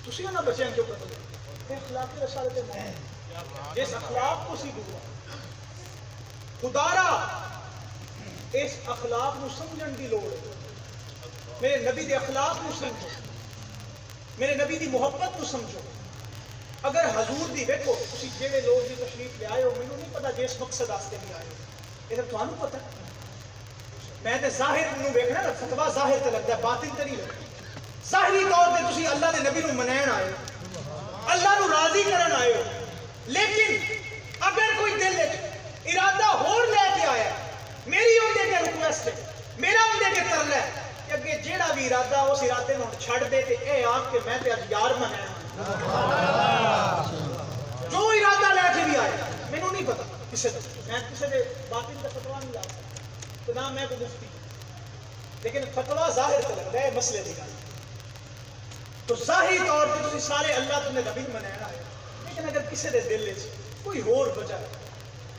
تسی انہوں بچیاں کیوں قتل کرتے؟ اخلاق رسالت مومن، جس اخلاق کو سی دعا خدارا اس اخلاق نو سمجھن دی لوڑ ہے۔ میرے نبی دے اخلاق نو سمجھو، میرے نبی دی محبت نو سمجھو۔ اگر حضور دی دیکھو تسی جیڑے لوگ دی تشریف لے آئے ہو، مینوں نہیں پتا جس مقصد واسطے بھی آئے ہو، یہ تو تھانوں پتہ ہے۔ میں تے ظاہر نو ویکھنا نا فتوا ظاہر تے لگدا ہے باطن تے نہیں لگدا ظاہری طور تے تسی اللہ دے نبی نو منین آئے اللہ نو راضی کرن آئے ہو لیکن اگر کوئی دل وچ ارادہ ہور لے کے آیا میری اندے کے ریکویسٹ ہے میرا اندے کے ترلا ہے کہ اگے جیڑا بھی ارادہ اس ارادے نو چھڑ دے تے اے آکھ کے میں تے اج یار منین جو ارادہ لے کے بھی آیا مینوں نہیں پتا کسے میں کسے دے باطن دا فتوا نہیں لا تو نہ میں کوئی مفتی لیکن فتوا ظاہر تے لگدا ہے مسئلے دی گل تو ظاہری طور تے تسی سارے اللہ تے نبی منین آئے لیکن اگر کسے دے دل وچ کوئی ہور وجہ ہے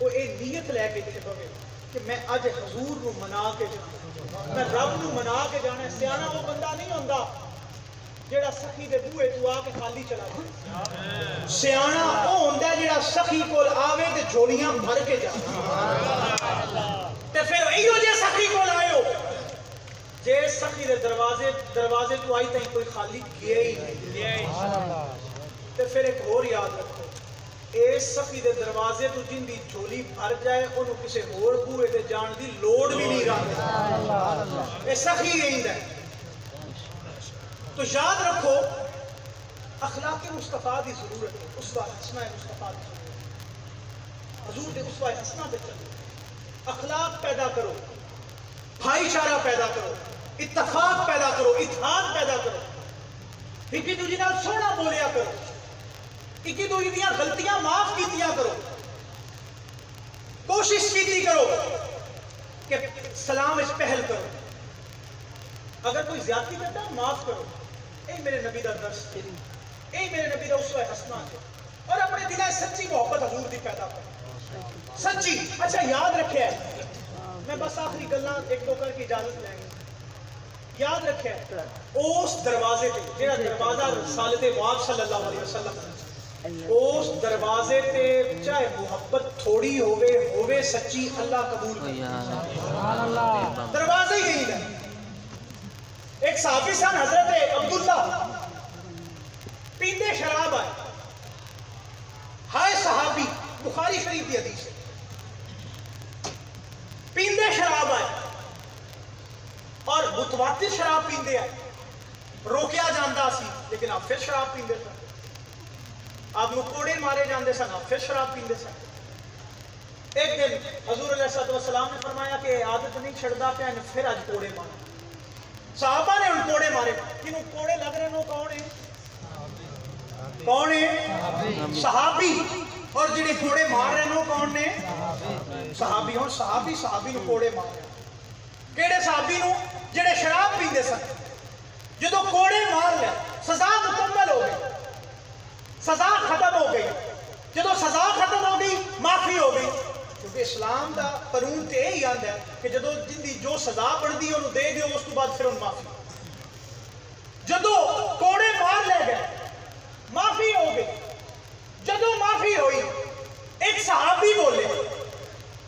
وہ اے نیت لے کے تے پوے کہ میں اج حضور نو منا کے جانا میں رب نو منا کے جانا سیاںا وہ بندہ نہیں ہوندا جیڑا سخی دے بوئے تو آ کے خالی چلا جائے سیاںا وہ ہوندا ہے جیڑا سخی کول آوے تے جھولیاں بھر کے جائے تے پھر ایو جے سخی کول آئے ہو جے سخی دے دروازے تو آئی تائیں کوئی خالی گیا ہی نہیں تے پھر ایک اور یاد رکھو اے سخی دے دروازے تو جن دی جھولی بھر جائے انہوں کسے اور بوئے تے جان دی لوڑ بھی نہیں رہا اے سخی یہی ہے تو یاد رکھو اخلاق مصطفیٰ دی ضرورت ہے اسوہ حسنہ مصطفیٰ دی ضرورت ہے حضور دے اسوہ حسنہ دے چلو اخلاق پیدا کرو بھائی چارہ پیدا کرو اتفاق پیدا کرو اتحاد پیدا کرو ایک دوسرے نال سونا بولیا کرو ایک دوسرے دیاں غلطیاں معاف کیتیاں کرو کوشش کیتی کرو کہ سلام اس پہل کرو اگر کوئی زیادتی کرتا ہے معاف کرو اے میرے نبی دا درس اے میرے نبی دا اسوہ حسنہ ہے اور اپنے دلیں سچی محبت حضور دی پیدا کرو سچی اچھا یاد رکھے میں بس آخری گلاں ایک دو کر کی اجازت لیں گے یاد رکھے اس دروازے تے جیڑا دروازہ رسالت معاذ صلی اللہ علیہ وسلم اس دروازے تے چاہے محبت تھوڑی ہووے سچی اللہ قبول کرے دروازے ہی یہی ہے ایک صحابی سن حضرت عبداللہ پیندے شراب آئے ہائے صحابی بخاری شریف کی حدیث ہے پیندے شراب آئے اور متواتر شراب پیندے آئے روکیا جاندہ سی لیکن آپ پھر شراب پیندے تھے آپ نو کوڑے مارے جاندے سن آپ پھر شراب پیندے سن ایک دن حضور علیہ السلام نے فرمایا کہ عادت نہیں چھڑدا پیا پھر آج کوڑے مارے صحابہ نے ان کوڑے مارے کنوں کوڑے لگ رہے نو کون ہے صحابی اور جنہیں کوڑے مار رہے نو کون نے صحابی ہوں صحابی نو کوڑے مار رہے کیڑے صحابی نو جنہیں شراب پیندے سن جدو کوڑے مار لیا سزا مکمل ہو گئی سزا ختم ہو گئی جدو سزا ختم ہو گئی معافی ہو گئی کیونکہ اسلام دا قانون تے یہی آندا ہے کہ جدو جن دی جو سزا بڑھدی ہے انہوں دے دیو اس تو بعد پھر ان معافی جدو کوڑے مار لے گئے معافی ہو گئی جدو معافی ہوئی ایک صحابی بولے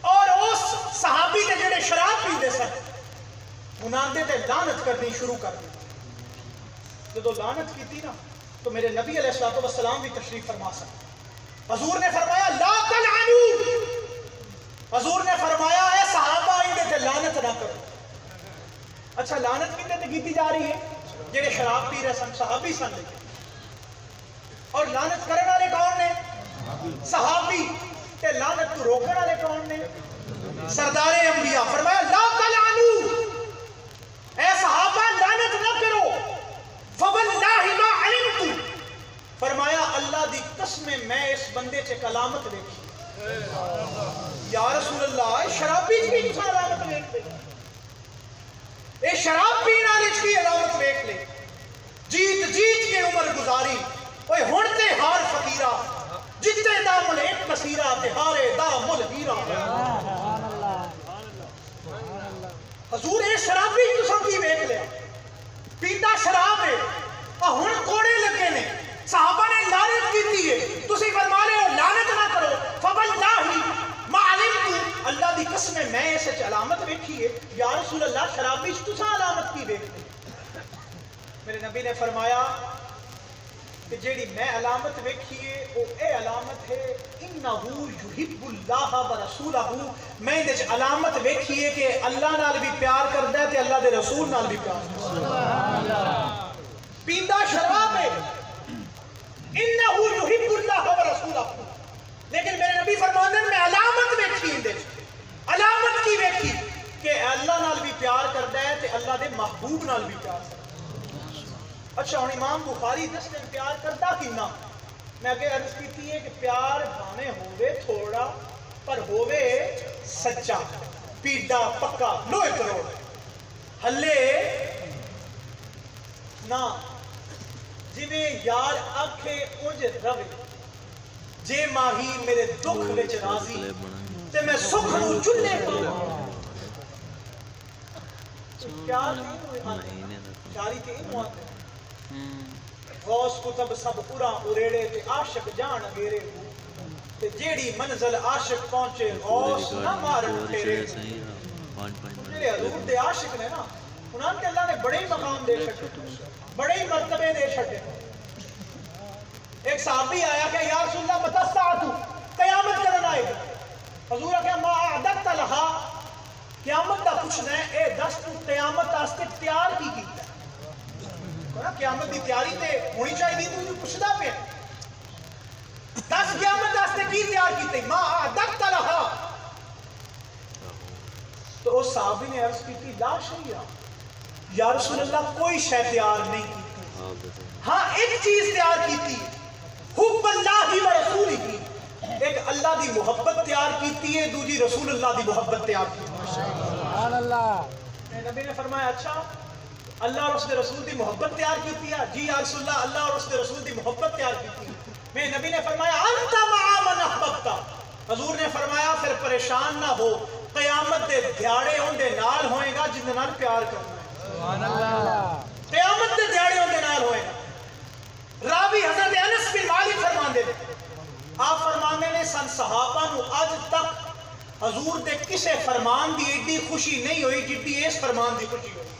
اور اس صحابی نے جڑے شراب پیندے سن مناندے تے لعنت کرنی شروع کر دی جدو لعنت کی تھی نا تو میرے نبی علیہ السلام بھی تشریف فرما سکتے حضور نے فرمایا لا تلعنو حضور نے فرمایا اے صحابہ اندے تے لعنت نہ کرو اچھا لعنت کندے تے کیتی جا رہی ہے جڑے شراب پی رہے سن صحابی سن لے اور لعنت کرنے والے کون نے صحابی تے لعنت تو روکنے والے کون نے سردار انبیاء فرمایا لا تلعنو اے صحابہ لعنت نہ کرو فواللہ ما علمت فرمایا اللہ دی قسم میں اس بندے چے علامت دیکھی یا رسول اللہ شرابی بھی تسا علامت دیکھ لے اے شراب پینے والے کی علامت دیکھ لے جیت کے عمر گزاری اوے ہن تے ہار فقیرہ جتے دا مل ایک مسیرہ تے ہارے دا مل ہیرا حضور اے شرابی تسا کی دیکھ لے پیندا شراب ہے ہن کوڑے لگے نے صحابہ نے لعنت کی ہے تسی فرما رہے ہو لعنت نہ کرو فواللہ ما علمت اللہ دی قسم میں اس علامت دیکھی ہے یا رسول اللہ شرابی تسا علامت کی دیکھ لے میرے نبی نے فرمایا کہ جیڑی میں علامت ویکھیے او اے علامت ہے انہو یحب اللہ و رسولہ، میں دے علامت ویکھیے کہ اللہ نال بھی پیار کردا ہے تے اللہ دے رسول نال بھی پیار کردا ہے۔ پیندا شراب ہے انہو یحب اللہ و رسولہ، لیکن میرے نبی فرماندے ہیں میں علامت ویکھی اندے، علامت کی ویکھی کہ اللہ نال بھی پیار کردا ہے تے اللہ دے محبوب نال بھی پیار کردا ہے۔ اچھا ہن امام بخاری دس دن پیار کردا کنا؟ میں اگے عرض کیتی ہے کہ پیار بھاویں ہووے تھوڑا پر ہووے سچا، پیڈا پکا لوہے کروڑ، ہلے نہ جویں یار آکھے اونج روے، جے ماہی میرے دکھ وچ راضی تے میں سکھ نو چلے پاواں۔ پیار نہیں ہوئے پیاری تے اموات غوث کتب سب پورا اریڑے تے عاشق جان اگیرے، تے جیڑی منزل عاشق پہنچے غوث نہ مارن پھیرے۔ جیڑے حضور دے عاشق نے نا انہاں تے اللہ نے بڑے ہی مقام دے چھٹے، بڑے ہی مرتبے دے چھٹے۔ ایک صحابی آیا کہ یا رسول اللہ متی الساعۃ، قیامت کدوں آئے گی؟ حضور کہا ما اعددت لہا، قیامت دا پوچھنا ہے اے دس تو قیامت واسطے تیار کی کیتا ہے؟ قیامت دی تیاری تے ہونی چاہیے، تو پوچھدا پیا دس قیامت واسطے کی تیار کیتے؟ ما اعددت لہا۔ تو اس صحابی نے عرض کی لا شیء، یا رسول اللہ کوئی شے تیار نہیں کی، ہاں ایک چیز تیار کی، حب اللہ و رسولہ کی، ایک اللہ دی محبت تیار کیتی ہے، دوسری رسول اللہ دی محبت تیار کی۔ سبحان اللہ۔ نبی نے فرمایا اچھا اللہ اور اس کے رسول دی محبت تیار کیتی ہے؟ جی یا رسول اللہ اللہ اور اس کے رسول دی محبت تیار کیتی ہے۔ میں نبی نے فرمایا انت مع من احببت، حضور نے فرمایا پھر پریشان نہ ہو، قیامت دے دیہاڑے ان دے نال ہوئے گا جن دے نال پیار کرنا ہے۔ سبحان اللہ۔ قیامت دے دیہاڑے ان دے نال ہوئے گا۔ راوی حضرت انس بن مالک فرماندے نے، آپ فرماندے نے سن صحابہ نو اج تک حضور دے کسے فرمان دی ایڈی خوشی نہیں ہوئی جتنی اس فرمان دی خوشی ہوئی۔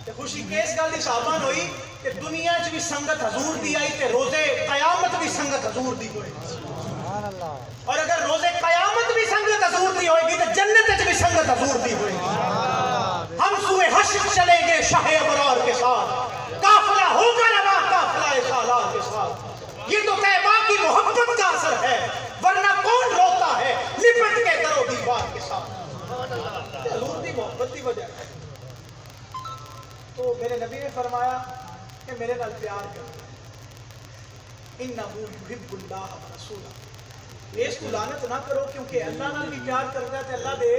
تے خوشی کس گل دی صحابہ نو ہوئی کہ دنیا چ بھی سنگت حضور دی آئی تے روزے قیامت بھی سنگت حضور دی ہوئی۔ اور اگر روزے قیامت بھی سنگت حضور دی ہوئے گی تو جنت چ بھی سنگت حضور دی ہوئے گی۔ ہم سوئے حشر چلیں گے شاہ ابرار کے ساتھ، قافلہ ہوگا رواں قافلہ سالار کے ساتھ۔ یہ تو طیبہ کی محبت کا اثر ہے، ورنہ کون روتا ہے لپٹ کے درو دیوار کے ساتھ؟ حضور دی محبت دی وجہ ہے۔ تو میرے نبی نے فرمایا کہ میرے نال پیار کرو، انہو یحب اللہ و رسولہ، اس کو لعنت نہ کرو کیونکہ اللہ نال بھی پیار کرتا ہے تے اللہ دے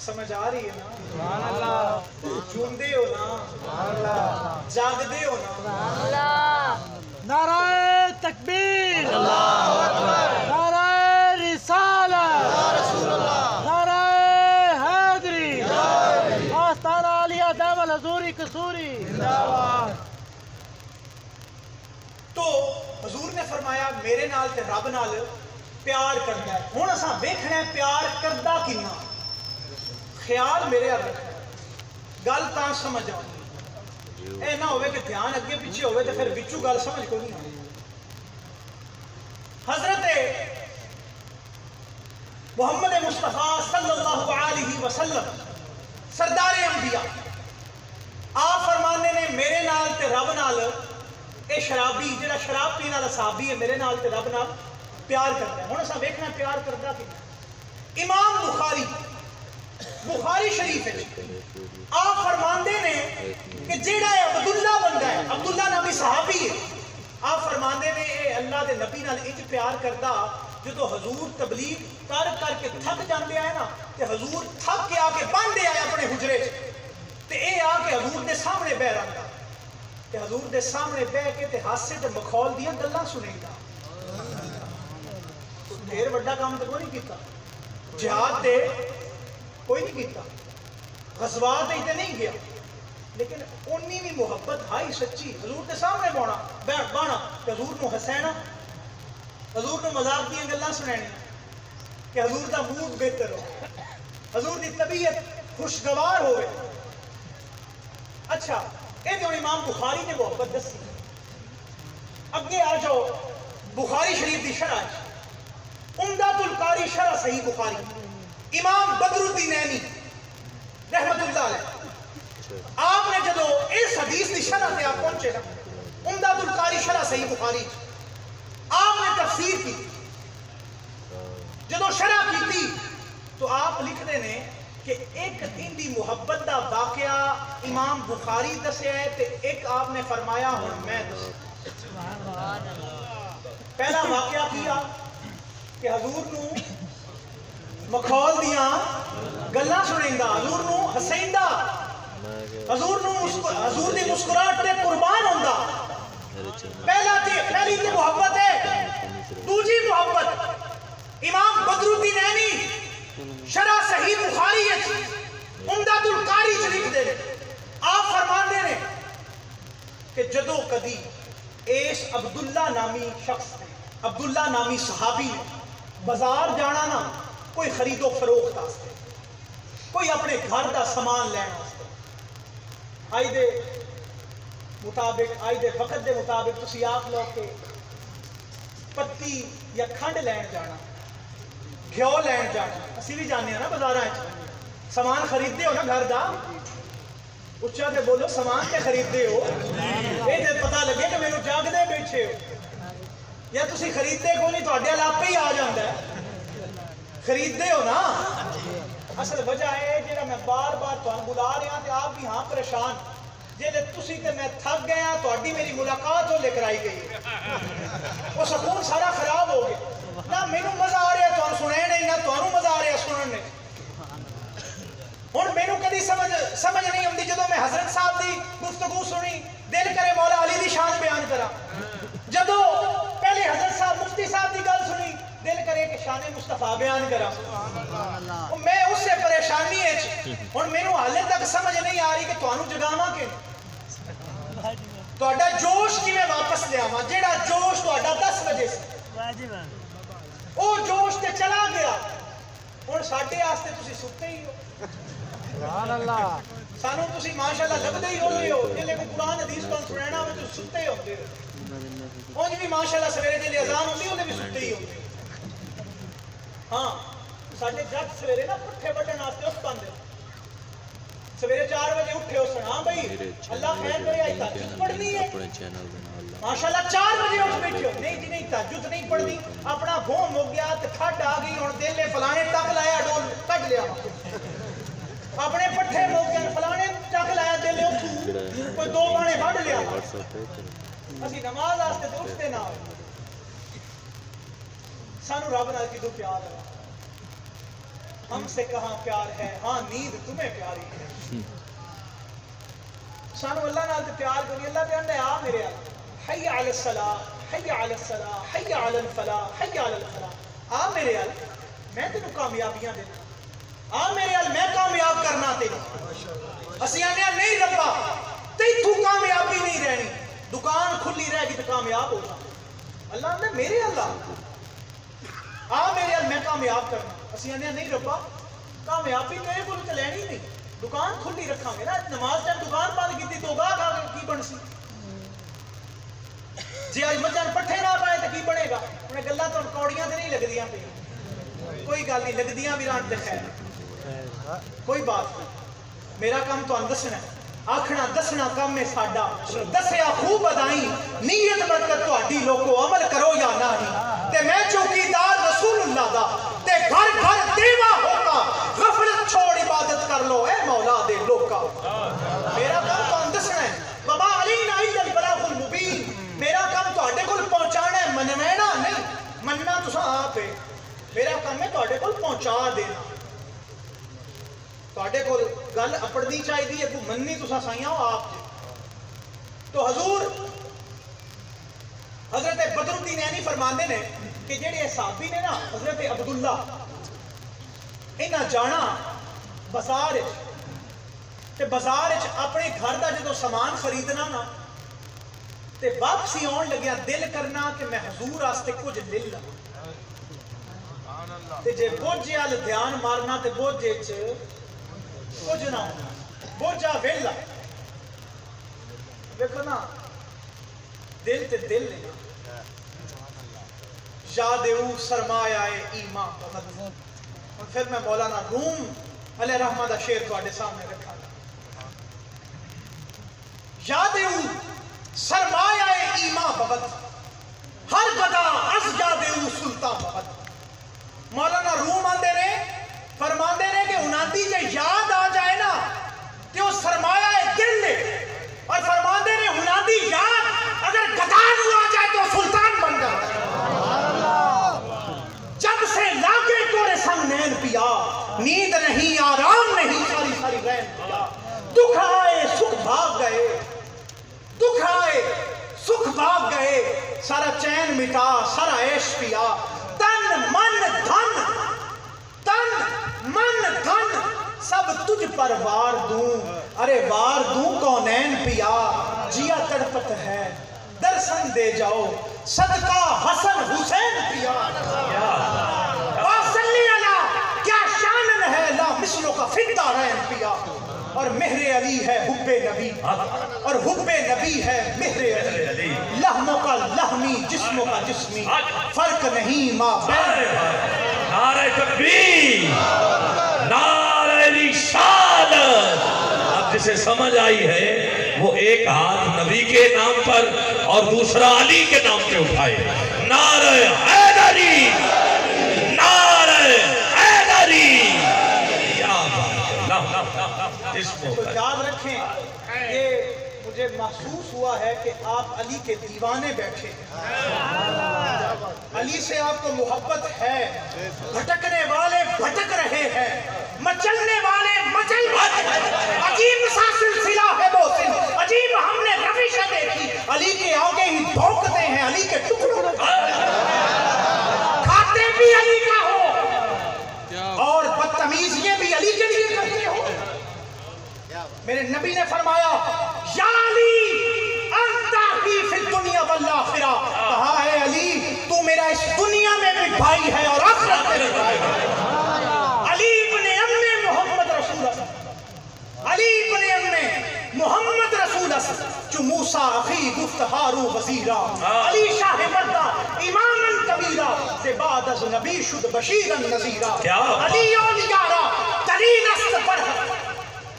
سمجھ آ رہی ہے نا؟ سبحان اللہ۔ جوندے ہو نا، جاگدے ہو نا۔ نعرہ تکبیر، نعرہ رسالت، نعرہ حیدری، آستانہ عالیہ دعوت حضوری قصوری۔ تو حضور نے فرمایا میرے نال تے رب نال پیار کرنا ہے۔ ہن اساں ویکھنا ہے پیار کردا کنا، خیال میرے ہاتھ رکھنا، گل تاں سمجھ آؤں اے نہ ہوئے کہ دھیان اگے پیچھے ہوئے تو پھر وچو گل سمجھ کو نہیں آئی۔ حضرت محمد مصطفیٰ صلی اللہ علیہ وسلم سردار انبیاء، آپ فرمانے نے میرے نال تے رب نال، اے شرابی جڑا شراب پینے والا صحابی ہے میرے نال تے رب نال پیار کرتا ہے۔ ہن اساں ویکھنا پیار کردا کنا۔ امام بخاری شریف ہے، آپ فرماندے نے کہ جیڑا ہے عبداللہ بندہ ہے، عبداللہ نبی صحابی ہے، آپ فرماندے نے اے اللہ دے نبی نال انج پیار کردا جدو حضور تبلیغ کر کر کے تھک جاندے آئے نا تے حضور تھک کے آ کے باندھے آئے اپنے حجرے تے اے آ کے حضور دے سامنے بہ رہا تے حضور دے سامنے بہ کے تے ہاسے تے مخول دیاں گلاں سنے گا۔ ڈھیر بڑا کام تے کوئی نہیں کیتا، جہاد تے کوئی نہیں کیتا، غزوات تے نہیں گیا، لیکن اونی بھی محبت ہائی سچی حضور کے سامنے بانا کہ حضور نو ہسینا، حضور نو مذاق دیاں گلاں سنانی کہ حضور دا موڈ بہتر ہو، حضور دی طبیعت خوشگوار ہوئے۔ اچھا یہ تو امام بخاری نے محبت دسی. اگے آ جاؤ بخاری شریف کی شرح عمدۃ القاری شرح صحیح بخاری امام بدر الدین عینی رحمت اللہ علیہ آپ نے جدو اس حدیث کی شرح سے آپ پہنچے نا عمدۃ القاری شرح صحیح بخاری آپ نے تفسیر کی جدو شرح کی تو آپ لکھتے ہیں کہ ایک ان دی محبت دا واقعہ امام بخاری دسیا ہے تے ایک آپ نے فرمایا ہوں میں دسیا. پہلا واقعہ کیا کہ حضور نو مخول دیاں گلاں سنیندا حضور نو ہسیندا حضور دی مسکراہٹ تے قربان ہوندا. پہلی تے محبت ہے. دوسری محبت امام بدر الدین عینی شرح صحیح بخاری عمدۃ القاری چ لکھدے نے آپ فرماندے نے کہ جدو کدی اس عبداللہ نامی شخص نے عبداللہ نامی صحابی نے بازار جانا نا کوئی خرید و فروخت واسطے کوئی اپنے گھر دا سامان لین واسطے آئی دے مطابق آئی دے وقت دے مطابق تسی آپ لوگ کے پتی یا کھنڈ لین جانا گھیو لین جانا اسی بھی جانے ہیں نا بازاراں سامان خریدتے ہو نا گھر دا اچھا تے بولو سامان تے خریدتے ہو یہ تے پتہ لگے کہ میرے جاگدے بیٹھے ہو یا تسی خریدتے کو نہیں تواڈے علاقے ہی آ جاندا ہے خریدتے ہو نا. اصل وجہ ہے جڑا میں بار بار تانوں بلا رہا تے آپ بھی ہاں پریشان جے تسی تے میں تھک گیا تواڈی میری ملاقات ہو لے کرائی گئی وہ سکون سارا خراب ہو گیا نہ مینوں مزہ آ رہا تانوں سننے نہیں نہ تانوں مزہ آ رہا سننے. ہن مینوں کدی سمجھ نہیں آندی جدوں میں حضرت صاحب دی گفتگو سنی دل کرے مولا علی دی شان بیان کراں جدوں پہلے حضرت صاحب مفتی صاحب دی گل سنی دل کرے کہ شان مصطفیٰ بیان کراں. میں اس سے پریشانی ہے ہن مینوں حالے تک سمجھ نہیں آ رہی کہ تانوں جگاواں کہ تہاڈا جوش کیویں واپس لیاواں جیڑا جوش تہاڈا 10 بجے سی او جوش تے چلا گیا ہن ساڈے واسطے تسی ستے ہی ہو. سبحان اللہ. سانوں تسی ماشاءاللہ لگدے ہی ہو جلے کو قرآن حدیث تو سنانا میں تو ستے ہوندے اونج بھی ماشاءاللہ سویرے جلے اذان ہوندی اوندے بھی ستے ہی ہوندے. ہاں ساڈے جگ سویرے نا پٹھے بٹن واسطے اس پاندے سویرے 4 بجے اٹھے ہو سنا بھائی اللہ خیر کرے آئی تحجد پڑھنی ہے ماشاءاللہ 4 بجے اٹھ بیٹھے ہو نہیں جی نہیں تحجد نہیں پڑھنی اپنا گھوم ہو گیا تے کھڈ آ گئی ہن دل نے فلانے تک لایا ڈول کڈ لیا اپنے پٹھے ہو گیا فلانے تک لایا دل نے کوئی 2 بانے وڈ لیا اسی نماز واسطے تے اٹھتے نہ سانو رب نال کدوں پیار ہے ہم سے کہاں پیار ہے ہاں نیند تمہیں پیاری ہے. سانو اللہ نال تے پیار کوئی اللہ تے آندا ہے آ میرے حی علی الصلاۃ حی علی الصلاۃ حی علی الفلاح حی علی الفلاح آ میرے ال میں تینوں کامیابیاں دینا آ میرے ال میں کامیاب کرنا تینوں. اسی آنے نہیں ربا تیتھوں کامیابی نہیں رہنی دکان کھلی رہ گی تو کامیاب ہو جانا اللہ نے میرے اللہ آ میرے ال میں کامیاب کرنا. اسی آنے نہیں ربا کامیابی میرے کو تو لینی نہیں دکان کھلی رکھاں گے نا نماز جب دکان بند کی تو گاہ کھا کے کی بن سی جی اج مجھن پٹھے نہ پائے تو کی بنے گا انہیں گلاں تو کوڑیاں تے نہیں لگدیاں پئی کوئی گل نہیں لگدیاں بھی ران تے خیر کوئی بات نہیں میرا کام تو دسنا ہے آکھنا دسنا کام ہے ساڈا دسیا خوب ادائی نیت برکت تہاڈی لوکو عمل کرو یا نہیں تے میں چوکیدار رسول اللہ دا تے گھر گھر دیوا ہوگا غفلت چھوڑ عبادت کر لو اے مولا دے لوکا. میرا کام تو دسنا ہے بابا علی نائی البلاغ المبین میرا کام تہاڈے کول پہنچانا ہے مننا نہیں مننا تساں آپ ہے میرا کام ہے تہاڈے کول پہنچا دینا تہاڈے کول گل اپڑنی چاہیے ہے مننی تساں سائیاں ہو آپ تو حضور حضرت بدر الدین عینی فرماندے نے کہ جڑے صحابی نے نا حضرت عبداللہ انہاں جانا بازار تے بازار اپنے گھر دا جدوں سامان خریدنا نا تے واپسی آن لگیا دل کرنا کہ میں حضور واسطے کچھ لے لوں تے جے بوجھے ال دھیان مارنا تے بوجھے چ کچھ نہ ہونا بوجھا ویلا نا دل تے دل لینا یاد او سرمایہ ایمان اور پھر میں مولانا روم علیہ رحمہ دا شعر تو آڈے سامنے رکھا یاد او سرمایہ ایمان بغد ہر گدا از یاد او سلطان بغد مولانا روم آندے نے فرماندے نے کہ اناندی جے یاد آ جائے نا کہ وہ سرمایہ دل لے اور فرماندے نے اناندی یاد اگر گدا نو آ جائے تو سلطان بن جائے جب سے لاگے تورے سنگ نین پیا نیند نہیں آرام نہیں ساری ساری رین پیا دکھ آئے سکھ بھاگ گئے دکھ آئے سکھ بھاگ گئے سارا چین مٹا سارا عیش پیا تن من دھن سب تجھ پر وار دوں ارے وار دوں کونین پیا جیا تڑپت ہے درسن دے جاؤ صدقہ حسن حسین پیا واصلی علی کیا شانن ہے لا مثلوں کا فدہ رین پیا اور مہر علی ہے حب نبی اور حب نبی ہے مہر علی لحموں کا لحمی جسموں کا جسمی فرق نہیں ماں بین نعرہ تکبیر نعرہ رسالت اب جسے سمجھ آئی ہے وہ ایک ہاتھ نبی کے نام پر اور دوسرا علی کے نام پہ اٹھائے نعرہ حیدری نعرہ حیدری تو یاد رکھیں یہ مجھے محسوس ہوا ہے کہ آپ علی کے دیوانے بیٹھے ہیں علی سے آپ کو محبت ہے بھٹکنے والے بھٹک رہے ہیں مچلنے والے مچل رہے ہیں عجیب سا سلسلہ ہے وہ عجیب ہم نے روشیں دیکھی علی کے آگے ہی بھونکتے ہیں علی کے ٹکڑوں کھاتے بھی علی کا ہو اور بدتمیزیاں بھی علی کے لیے کرتے ہو میرے نبی نے فرمایا یا علی انتا کی فی الدنیا والآخرہ کہا ہے علی تو میرا اس دنیا میں بھی بھائی ہے اور آخرت میں بھی بھائی ہے علی ابن ام محمد رسول اللہ علی ابن ام محمد رسول اللہ جو موسیٰ اخی گفتہارو وزیرہ علی شاہ مردہ اماما کبیرہ سے بعد از نبی شد بشیرا نذیرہ علی اولیارہ دلیل است برحق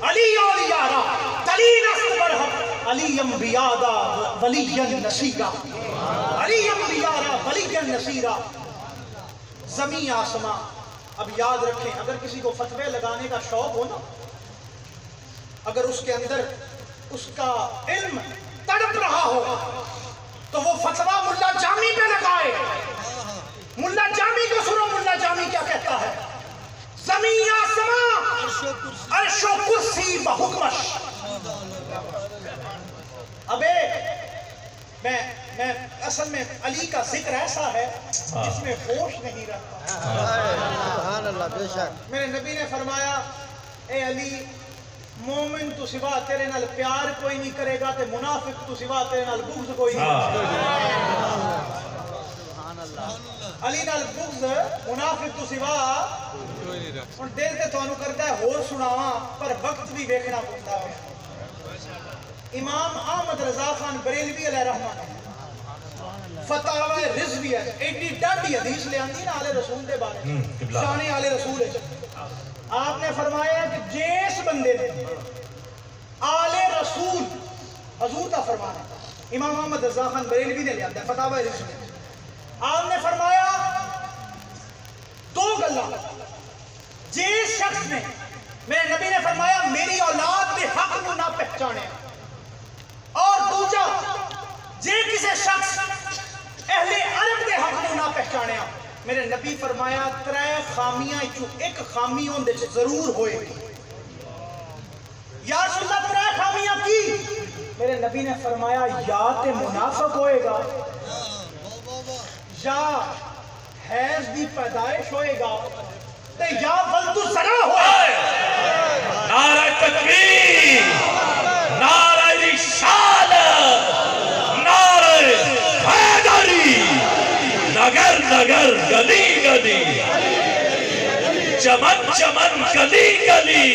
علی اولیارہ دلیل است برحق علی انبیادہ ولی نصیرہ علی انبیادہ ولی نصیرہ زمین آسمان اب یاد رکھیں اگر کسی کو فتوے لگانے کا شوق ہو نا اگر اس کے اندر اس کا علم تڑپ رہا ہو تو وہ فتوہ ملا جامی پہ لگائے ملا جامی کو سنو ملا جامی کیا کہتا ہے زمین آسمان عرش و کرسی بحکمش ابے میں اصل میں علی کا ذکر ایسا ہے جس میں ہوش نہیں رہتا سبحان اللہ بے شک میرے نبی نے فرمایا اے علی مومن تو سوا تیرے نال پیار کوئی نہیں کرے گا تے منافق تو سوا تیرے نال بغض کوئی نہیں علی نال بغض منافق تو سوا اور دل تے توانو کرتا ہے اور سناواں پر وقت بھی دیکھنا پڑتا ہے امام احمد رضا خان بریلوی علیہ رحمہ فتاوی رضویہ ایڈی ڈاڈی حدیث لے آندی نا آل رسول دے بارے شان آل رسول ہے آپ نے فرمایا کہ جیس بندے نے آل رسول حضور کا فرمانا امام احمد رضا خان بریلوی نے لے آتا ہے فتاوی رضویہ آپ نے فرمایا دو گلہ جیس شخص نے میرے نبی نے فرمایا میری اولاد دے حق نو نہ پہچانے اور دوجہ جے کسے شخص اہل عرب دے حق نو نہ پہچانے میرے نبی فرمایا ترے خامیاں چو ایک خامی ہوندے ضرور ہوئے یا رسول اللہ ترے خامیاں کی میرے نبی نے فرمایا یا تے منافق ہوئے گا یا حیض دی پیدائش ہوئے گا تے یا فلتو سرا ہوئے نعرہ تکبیر نعرہ رسالت نعرہ حیدری نگر نگر گلی گلی چمن چمن گلی گلی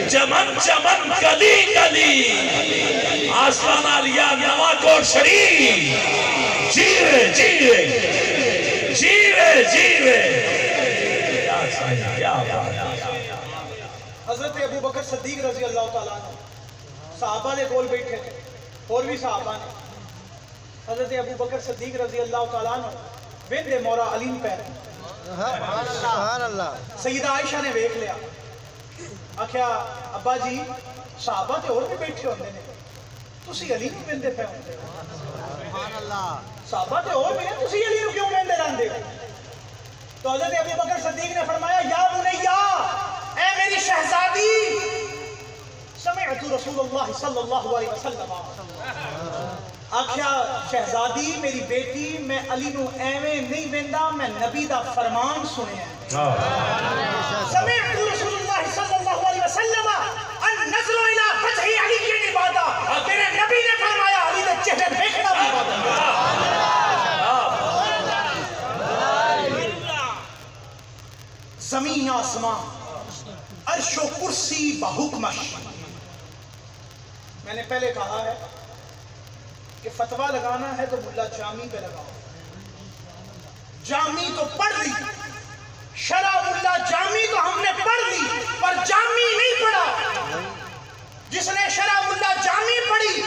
چمن چمن گلی گلی آسانہ لیا نواکوٹ شریف جیوے جیوے جیوے جیوے کیا بات ہے۔ حضرت ابو بکر صدیق رضی اللہ تعالیٰ عنہ صحابہ نے کول بیٹھے تھے اور بھی صحابہ نے حضرت ابو بکر صدیق رضی اللہ تعالیٰ عنہ ویندے مولا علی پہ سبحان اللہ سیدہ عائشہ نے ویکھ لیا آکھیا ابا جی صحابہ تے اور بھی بیٹھے ہوندے نے تسی علی نوں ویندے پے ہوندے سبحان اللہ صحابہ تے اور بھی تسی علی نوں کیوں ویندے رہندے تو حضرت ابو بکر صدیق نے فرمایا یا بنیا اے میری شہزادی سمعت رسول اللہ صلی اللہ علیہ وسلم آکھیا شہزادی میری بیٹی میں علی نو ایویں نہیں ویندا میں نبی دا فرمان سنیا سمعت رسول اللہ صلی اللہ علیہ وسلم ان نظر الى وجہ علی کی عبادت میرے نبی نے فرمایا علی دے چہرے دیکھنا بھی عبادت زمین آسمان عرش و کرسی بحکمش میں نے پہلے کہا ہے کہ فتویٰ لگانا ہے تو ملا جامی پہ لگاؤ جامی تو پڑھ لی شرع ملا جامی تو ہم نے پڑھ لی پر جامی نہیں پڑھا جس نے شرع ملا جامی پڑھی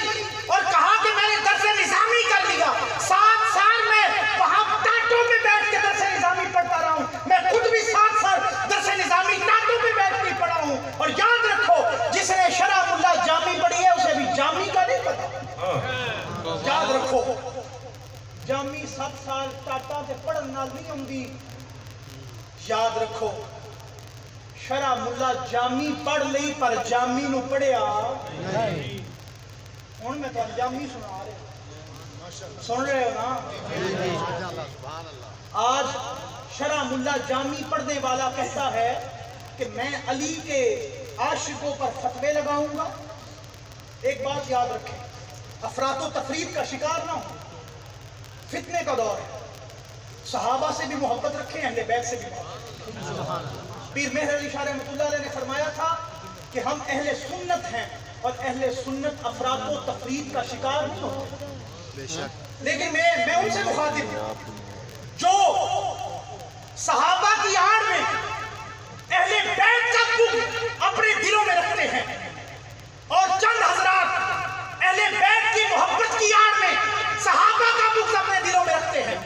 اور کہا کہ میں نے درس نظامی کر لیا 7 سال میں وہاں ٹاٹوں پہ بیٹھ کے درس نظامی پڑھتا رہا ہوں میں خود بھی 7 سال درس نظامی ٹاٹوں پہ بیٹھ کے پڑھا ہوں اور یاد رکھو جس نے شرع ملا جامی پڑھی ہے اسے بھی جامی کا نہیں پتا یاد رکھو جامی 7 سال ٹاٹا تے پڑھن نال نہیں ہوندی یاد رکھو شرع ملا جامی پڑھ لئی پر جامی نو پڑھیا ہن میں تانوں جامی سنا رہا سن رہے ہو نا آج شرع ملا جامی پڑھنے والا کہتا ہے کہ میں علی کے عاشقوں پر فتوے لگاؤں گا ایک بات یاد رکھیں افراط و تفریط کا شکار نہ ہو فتنے کا دور ہے صحابہ سے بھی محبت رکھیں اہل بیت سے بھی محبت پیر مہر علی شاہ رحمۃ اللہ علیہ نے فرمایا تھا کہ ہم اہل سنت ہیں اور اہل سنت افراط و تفریط کا شکار نہیں ہوتے لیکن میں ان سے مخاطب ہوں جو صحابہ کی آڑ میں اہل بیت کا بغض اپنے دلوں میں رکھتے ہیں اور چند حضرات اہل بیت کی محبت کی آڑ میں صحابہ کا بغض اپنے دلوں میں رکھتے ہیں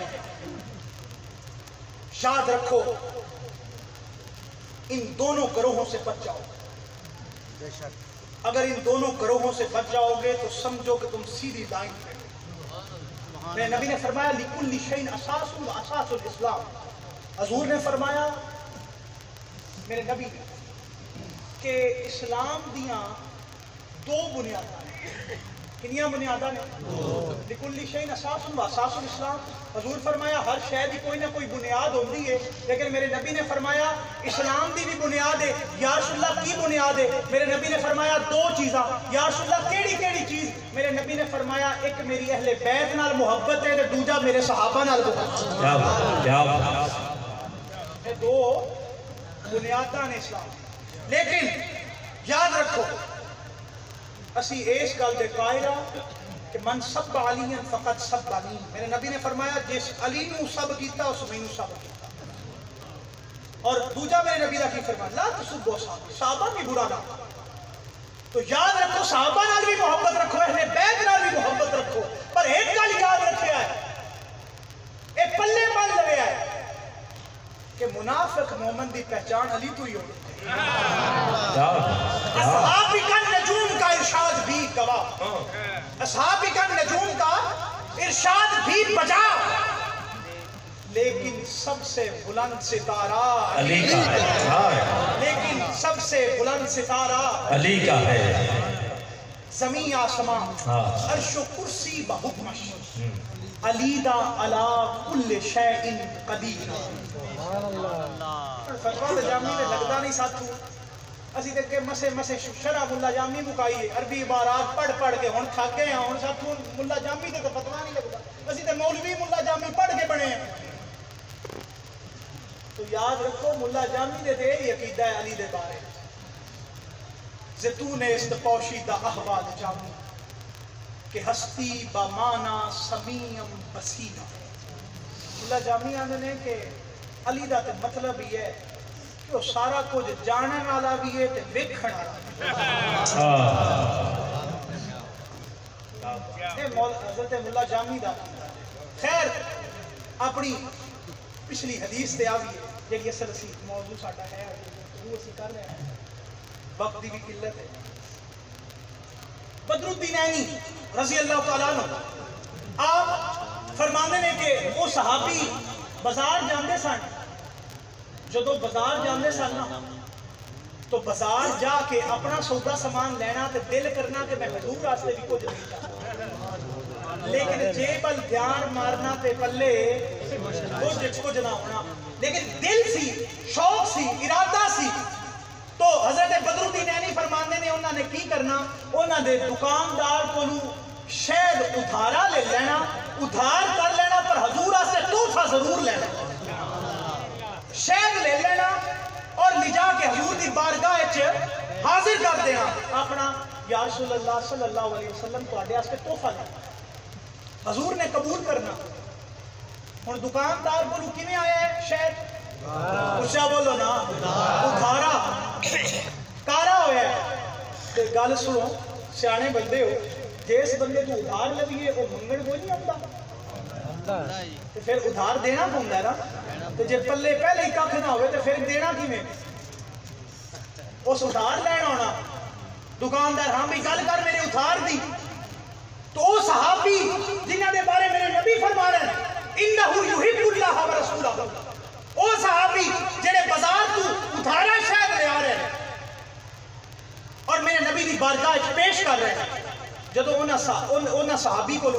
یاد رکھو ان دونوں گروہوں سے بچ جاؤ اگر ان دونوں گروہوں سے بچ جاؤ گے تو سمجھو کہ تم سیدھی لائن پہ میرے نبی نے فرمایا لِكُلِّ شَيْءٍ أَسَاسٌ وَأَسَاسُ الْإِسْلَامِ حضور نے فرمایا میرے نبی نے کہ اسلام دیاں 2 بنیاداں ہیں کنیاں بنیاداں ہیں لِكُلِّ شَيْءٍ أَسَاسٌ وَأَسَاسُ الْإِسْلَامِ حضور فرمایا ہر شے دی کوئی نہ کوئی بنیاد ہوندی ہے لیکن میرے نبی نے فرمایا اسلام دی بھی بنیاد ہے یا رسول اللہ کی بنیاد ہے میرے نبی نے فرمایا 2 چیزاں یا رسول اللہ کیڑی چیز میرے نبی نے فرمایا ایک میری اہل بیت نال محبت ہے تے دوجا میرے صحابہ نال محبت کیا یہ 2 بنیاداں نے اسلام لیکن یاد رکھو اسی اس گل دے قائل کہ من سب علی فقط سب علی میرے نبی نے فرمایا جس علی نو سب کیتا اس میں نو سب کیتا اور دوجا میرے نبی دا کی فرمایا لا تسبوا صحابہ بھی برا نہ تو یاد رکھو صحابہ نال بھی محبت رکھو اہل بیت نال بھی محبت رکھو پر ایک گل یاد رکھیا ہے اے پلے بن لویا ہے کہ منافق مومن دی پہچان علی تو ہی ہوتی اصحاب کا نجوم کا ارشاد بھی گواہ اصحاب کا نجوم کا ارشاد بھی بجا لیکن سب سے بلند ستارہ علی کا ہے لیکن سب سے بلند ستارہ علی کا ہے زمین آسمان عرش و کرسی بحکمش علی دا علا کل شیء قدیر فتوہ جامی نے لگدا نہیں ساتھو اسی تے کہ مسے شرع ملا جامی مکائی عربی عبارات پڑھ کے ہن تھک گئے ہیں ہن ساتھو ملا جامی تے فتوہ نہیں لگدا اسی تے مولوی ملا جامی پڑھ کے بنے ہیں تو یاد رکھو ملا جامی دے تے یہ عقیدہ ہے علی دے بارے زیتون است پوشیدہ احوال جامی کہ ہستی بامانا سمیم بسینا. اللہ جامی آنے نے کہ علی دا تے مطلب ہی ہے کہ وہ سارا کچھ جاننے والا بھی ہے تے ویکھن والا. حضرت مولا جامی دا خیر اپنی پچھلی حدیث تے آوی ہے جیڑی اصل اسی موضوع ساڈا ہے وہ اسی کر رہے ہیں. وقت دی بھی قلت ہے. بدر الدین عینی رضی اللہ تعالیٰ عنہ آپ فرمانے نے کہ وہ صحابی بازار جاندے سن. جدو بازار جاندے سن تو بازار جا کے اپنا سودا سامان لینا تے دل کرنا کہ میں حضور واسطے بھی کچھ نہیں چاہتا، لیکن جیبل دھیان مارنا تے پلے کچھ نہ ہونا. لیکن دل سی، شوق سی، ارادہ سی. تو حضرت بدر الدین عینی فرماندے نے انہوں نے کی کرنا، انہوں نے دکاندار کو شاید ادھارا لے لینا، ادھار کر لینا، پر حضور سے تحفہ ضرور لینا. شاید لے لینا اور لے جا کے حضور دی بارگاہ حاضر کر دینا اپنا، یا رسول اللہ صلی اللہ علیہ وسلم تو آڈے آستے تحفہ لینا. حضور نے قبول کرنا. اور دکاندار کو کیویں آیا ہے شاید اچھا بولو نا، ادھارا کارا ہویا ہے. تے گل سنو سیانے بندے ہو، جس بندے تو ادھار لگیے وہ منگن کوئی نہیں آتا، تے پھر ادھار دینا پوندا ہے نا. تے جے پلے پہلے ہی ککھ نہ ہوئے تے پھر دینا کیویں؟ اس ادھار لینا ہونا. دکاندار ہاں بھی گل کر میرے ادھار دی. تو وہ صحابی جنہاں دے بارے میرے نبی فرما رہے ہیں انہو یحب اللہ و رسولہ، وہ صحابی جنہیں بازار تو ادھارا شاید لے آ رہے ہیں اور میرے نبی دی بارگاہ پیش کر رہے ہیں. جدو انہاں صحابی کو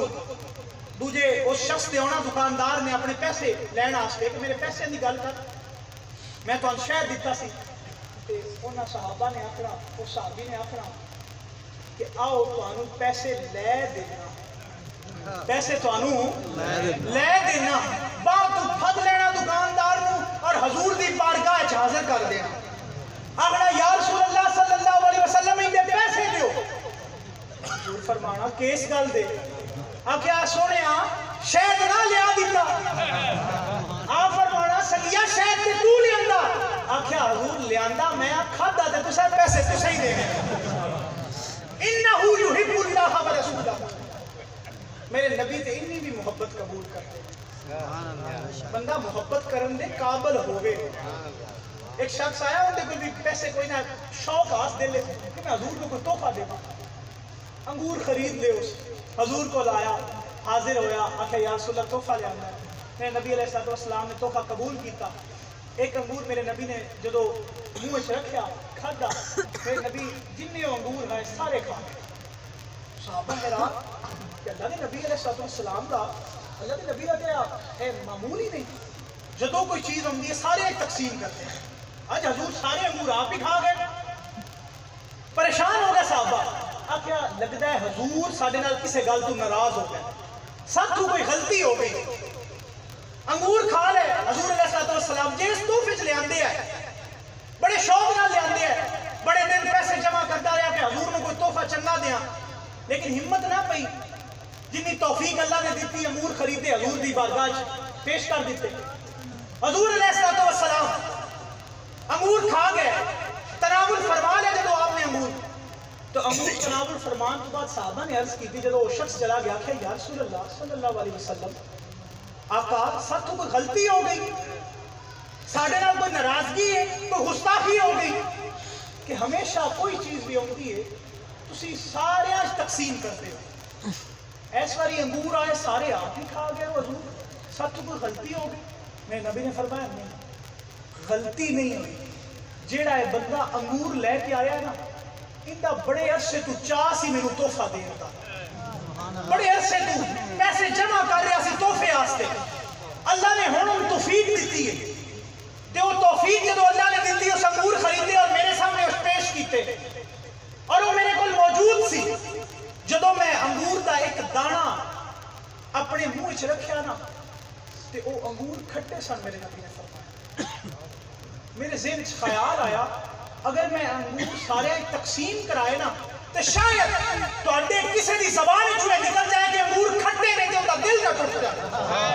دوجے اس شخص دے ہونا دکاندار نے اپنے پیسے لینا آستے کہ میرے پیسے دی گل کر، میں تو شاید دیتا سی. انہاں صحابہ نے آکھنا، اس صحابی نے آکھنا کہ آؤ تو انہوں پیسے لے دینا، پیسے تو انہوں لے دینا، باہر تو پھد لینا دکاندار نو اور حضور دی بارگاہ حاضر کر دینا. آگنا یا رسول اللہ صلی اللہ علیہ وسلم ہی دے پیسے دیو. حضور فرمانا کیس گل دے؟ آکھیا سونے شاید نہ لیا دیتا. آپ فرمانا سگیا شاید تے تو لیاندہ. آکھیا حضور لیاندہ میں کھادا تے تسے پیسے تسے ہی دے گئے. انہو یحب اللہ و رسولہ. میرے نبی تے انی بھی محبت قبول کرتے. بندہ محبت کرن دے قابل ہوئے. ایک شخص آیا ان دے کوئی بھی پیسے کوئی نہ شوق آس دے لے کہ میں حضور کو کوئی تحفہ دے گا. انگور خرید لے اس حضور کو لایا، حاضر ہویا، آکھا یا رسول اللہ تحفہ لے آنا. میرے نبی علیہ السلام نے تحفہ قبول کیتا. ایک انگور میرے نبی نے جدو منہ وچ رکھیا کھادا، میرے نبی جننے انگور ہیں سارے کھا گئے. صحابہ حیران کہ اللہ کے نبی علیہ السلام دا، اللہ کے نبی کا معمولی نہیں. جدو کوئی چیز ہوندی ہے سارے تقسیم کرتے ہیں. آج حضور سارے انگور آپ ہی کھا گئے. پریشان ہو گئے صحابہ. آخیا لگتا ہے حضور ساڈے نال کسے گل تو ناراض ہو گئے، سب تو کوئی غلطی ہو گئی. انگور کھا لے. حضور علیہ السلام جس تحفے چ لے آندے ہیں بڑے شوق نال لے آندے ہیں، بڑے دن پیسے جمع کرتا رہا کہ حضور کو کوئی تحفہ چنگا دیاں، لیکن ہمت نہ پئی. جنی توفیق اللہ نے دیتی انگور خریدے حضور دی بارگاہ پیش کر دیتے. حضور علیہ السلام انگور کھا گئے، تناول فرما لے. جب آپ نے انگور تو انگور تناول فرمان کے بعد صحابہ نے عرض کی تھی جب وہ شخص چلا گیا کہ یا رسول اللہ صلی اللہ علیہ وسلم آقا ساتھ کوئی غلطی ہو گئی، ساڑھے نال کوئی ناراضگی ہے، کوئی گستاخی ہو گئی کہ ہمیشہ کوئی چیز بھی ہوتی ہے تسی سارے آج تقسیم کرتے ہو. ایس واری انگور آئے سارے آپ ہی کھا گئے. حضور ساتھ کوئی غلطی ہو گئی؟ میرے نبی نے فرمایا نہیں، غلطی نہیں ہوئی. جیڑا ہے بندہ انگور لے کے آیا نا اندہ بڑے عرصے تو چاہ سی میرے تحفہ دے رہا، بڑے عرصے تو پیسے جمع کر رہا سی تحفے آستے. اللہ نے ہونوں توفیق دیتی ہے تے وہ توفیق جدو اللہ نے دیتی اس انگور خریدے اور میرے سامنے اس پیش کیتے اور وہ میرے کو موجود سی. جدو میں انگور دا ایک دانا اپنے منہ چ رکھیا نا تے وہ انگور کھٹے سن. میرے نبی نے فرمایا میرے ذہن چ خیال آیا اگر میں انگور سارے تقسیم کرائے نا تو شاید تواڈے کسی دی زبان وچ کرتے ہیں